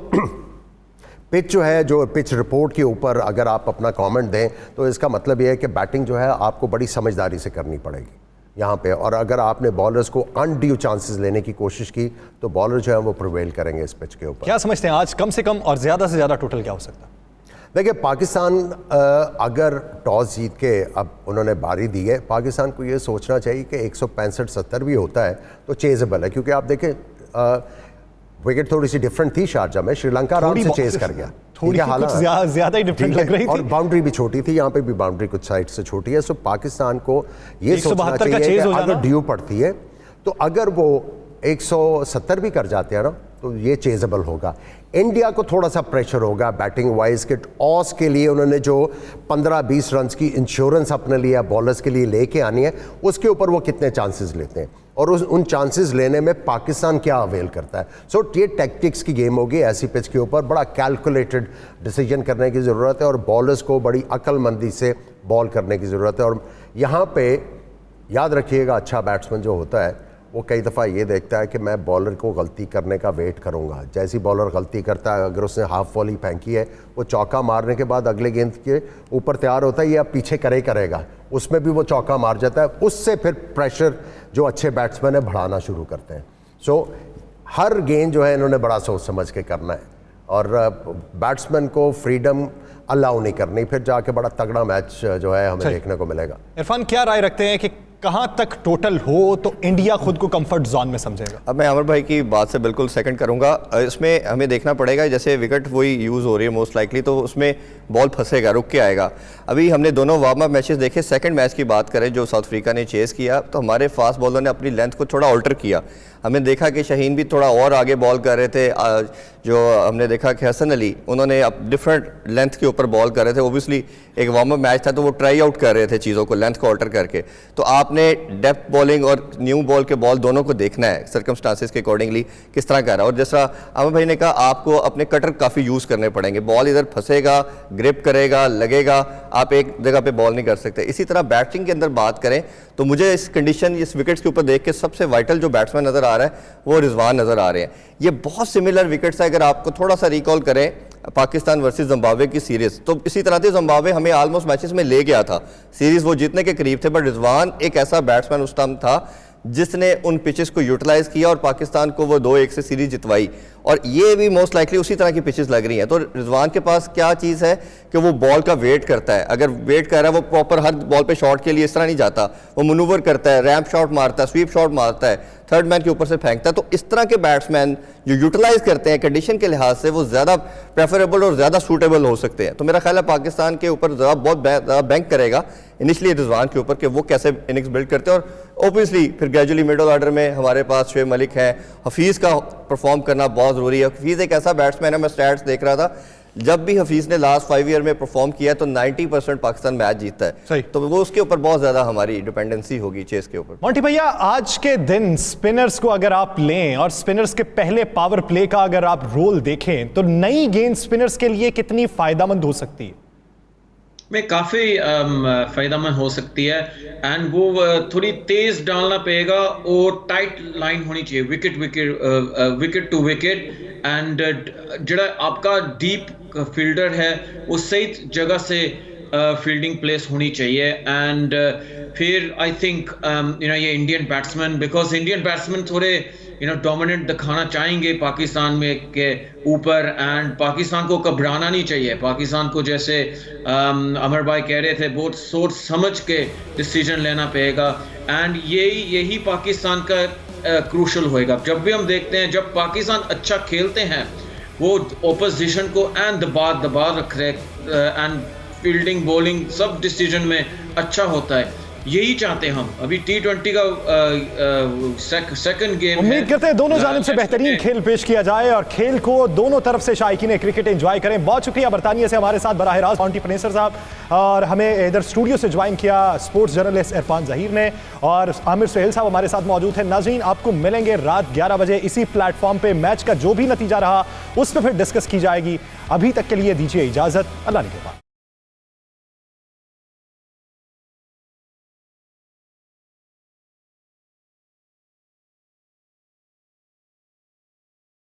पिच जो है, जो पिच रिपोर्ट के ऊपर अगर आप अपना कमेंट दें तो इसका मतलब यह है कि बैटिंग जो है आपको बड़ी समझदारी से करनी पड़ेगी यहाँ पे। और अगर आपने बॉलर्स को अनड्यू चांसेस लेने की कोशिश की तो बॉलर जो है वो प्रिवेल करेंगे इस पिच के ऊपर। क्या समझते हैं आज कम से कम और ज़्यादा से ज़्यादा टोटल क्या हो सकता है? देखिए, पाकिस्तान अगर टॉस जीत के अब उन्होंने बारी दी है, पाकिस्तान को ये सोचना चाहिए कि 165-70 भी होता है तो चेजेबल है। क्योंकि आप देखें विकेट थोड़ी सी डिफरेंट थी शारजा में, श्रीलंका आराम से चेज कर गया, थोड़ी कुछ ज़्यादा ही डिफरेंट लग रही थी और बाउंड्री भी छोटी थी, यहाँ पे भी बाउंड्री कुछ साइड से छोटी है। सो पाकिस्तान को ये सोचना चाहिए कि अगर ड्यू पड़ती है तो अगर वो 170 भी कर जाते हैं ना तो ये चेजेबल होगा। इंडिया को थोड़ा सा प्रेशर होगा बैटिंग वाइज के टॉस के लिए उन्होंने जो 15-20 रन की इंश्योरेंस अपने लिए बॉलर्स के लिए लेके आनी है, उसके ऊपर वो कितने चांसेस लेते हैं और उन चांसेस लेने में पाकिस्तान क्या अवेल करता है। सो ये टैक्टिक्स की गेम होगी। ऐसी पिच के ऊपर बड़ा कैलकुलेटेड डिसीजन करने की ज़रूरत है और बॉलर्स को बड़ी अक्लमंदी से बॉल करने की ज़रूरत है। और यहाँ पे याद रखिएगा, अच्छा बैट्समैन जो होता है वो कई दफ़ा ये देखता है कि मैं बॉलर को गलती करने का वेट करूँगा। जैसी बॉलर गलती करता है, अगर उसने हाफ वॉली फेंकी है, वो चौका मारने के बाद अगले गेंद के ऊपर तैयार होता है, ये अब पीछे करेगा, उसमें भी वो चौका मार जाता है। उससे फिर प्रेशर जो अच्छे बैट्समैन है बढ़ाना शुरू करते हैं। सो हर गेंद जो है इन्होंने बड़ा सोच समझ के करना है और बैट्समैन को फ्रीडम अलाउ नहीं करनी, फिर जाके बड़ा तगड़ा मैच जो है हमें देखने को मिलेगा। इरफान, क्या राय रखते हैं कि कहां तक टोटल हो तो इंडिया खुद को कंफर्ट जोन में समझेगा? अब मैं अमर भाई की बात से बिल्कुल सेकंड करूंगा। इसमें हमें देखना पड़ेगा, जैसे विकेट वही यूज़ हो रही है मोस्ट लाइकली, तो उसमें बॉल फंसेगा, रुक के आएगा। अभी हमने दोनों वार्म अप मैचेस देखे। सेकंड मैच की बात करें जो साउथ अफ्रीका ने चेस किया, तो हमारे फास्ट बॉलर ने अपनी लेंथ को थोड़ा ऑल्टर किया। हमने देखा कि शाहीन भी थोड़ा और आगे बॉल कर रहे थे, जो हमने देखा कि हसन अली उन्होंने अब डिफरेंट लेंथ के ऊपर बॉल कर रहे थे। ओबियसली एक वार्म अप मैच था तो वो ट्राई आउट कर रहे थे चीज़ों को लेंथ को ऑल्टर करके। तो आपने डेप्थ बॉलिंग और न्यू बॉल के बॉल दोनों को देखना है सर्कमस्टांसेस के अकॉर्डिंगली किस तरह कर रहा है। और जैसा अमर भाई ने कहा, आपको अपने कटर काफ़ी यूज़ करने पड़ेंगे। बॉल इधर फंसेगा, ग्रिप करेगा, लगेगा, आप एक जगह पे बॉल नहीं कर सकते। इसी तरह बैटिंग के अंदर बात करें तो मुझे इस कंडीशन, इस विकेट्स के ऊपर देख के सबसे वाइटल जो बैट्समैन नज़र आ रहा है वो रिजवान नज़र आ रहे हैं। ये बहुत सिमिलर विकेट्स है। अगर आपको थोड़ा सा रिकॉल करें पाकिस्तान वर्सेस जिम्बाब्वे की सीरीज़, तो इसी तरह से जिम्बाब्वे हमें ऑलमोस्ट मैचेस में ले गया था, सीरीज़ वो जीतने के करीब थे, बट रिजवान एक ऐसा बैट्समैन उस टाइम था जिसने उन पिचेस को यूटिलाइज किया और पाकिस्तान को वो 2-1 से सीरीज जितवाई। और ये भी मोस्ट लाइकली उसी तरह की पिचेस लग रही हैं। तो रिजवान के पास क्या चीज़ है कि वो बॉल का वेट करता है। अगर वेट कर रहा है, वो प्रॉपर हर बॉल पे शॉट के लिए इस तरह नहीं जाता, वो मनूवर करता है, रैम्प शॉट मारता है, स्वीप शॉट मारता है, थर्ड मैन के ऊपर से फेंकता है। तो इस तरह के बैट्समैन जो यूटिलाइज करते हैं कंडीशन के लिहाज से, वो ज़्यादा प्रेफरेबल और ज़्यादा सूटेबल हो सकते हैं। तो मेरा ख्याल है पाकिस्तान के ऊपर बहुत ज़्यादा बैंक करेगा इनिशियली रिजवान के ऊपर कि वो कैसे इनिंग्स बिल्ड करते हैं। और ओबियसली फिर ग्रेजुअली मिडल ऑर्डर में हमारे पास शोएब मलिक है, हफीज़ का परफॉर्म करना बहुत ज़रूरी है। हफीज़ एक ऐसा बैट्समैन है, मैं स्टैट्स देख रहा था, जब भी हफीज़ ने लास्ट 5 ईयर में परफॉर्म किया तो 90% पाकिस्तान मैच जीतता है। तो वो उसके ऊपर बहुत ज़्यादा हमारी डिपेंडेंसी होगी चेस के ऊपर। मोंटी भैया, आज के दिन स्पिनर्स को अगर आप लें और स्पिनर्स के पहले पावर प्ले का अगर आप रोल देखें तो नई गेंद स्पिनर्स के लिए कितनी फायदेमंद हो सकती है? में काफ़ी फ़ायदेमंद हो सकती है। एंड वो थोड़ी तेज़ डालना पड़ेगा और टाइट लाइन होनी चाहिए, विकेट टू विकेट। एंड जड़ा आपका डीप फील्डर है वो सही जगह से फील्डिंग प्लेस होनी चाहिए। एंड फिर आई थिंक ये Indian batsman, because Indian batsman थोड़े डोमिनेंट दिखाना चाहेंगे पाकिस्तान में के ऊपर। एंड पाकिस्तान को घबराना नहीं चाहिए। पाकिस्तान को जैसे अमर भाई कह रहे थे, बहुत सोच समझ के डिसीजन लेना पड़ेगा। एंड यही पाकिस्तान का क्रूशल होएगा। जब भी हम देखते हैं जब पाकिस्तान अच्छा खेलते हैं वो ओपोजिशन को एंड दबा रख रहे एंड फील्डिंग बॉलिंग सब डिसीजन में अच्छा होता है। यही चाहते हैं हम। अभी T20 का सेकंड गेम उम्मीद करते हैं दोनों जानिब से बेहतरीन खेल पेश किया जाए और खेल को दोनों तरफ से शायकीन क्रिकेट एंजॉय करें। बहुत शुक्रिया बरतानिया से हमारे साथ बराह रास्त काउंटी प्रेसर साहब, और हमें इधर स्टूडियो से ज्वाइन किया स्पोर्ट्स जर्नलिस्ट इरफान जहीर ने, और आमिर सुहेल साहब हमारे साथ मौजूद हैं। नाज़रीन, आपको मिलेंगे रात 11 बजे इसी प्लेटफॉर्म पे। मैच का जो भी नतीजा रहा उस पर फिर डिस्कस की जाएगी। अभी तक के लिए दीजिए इजाजत, अल्लाह ने के बाद।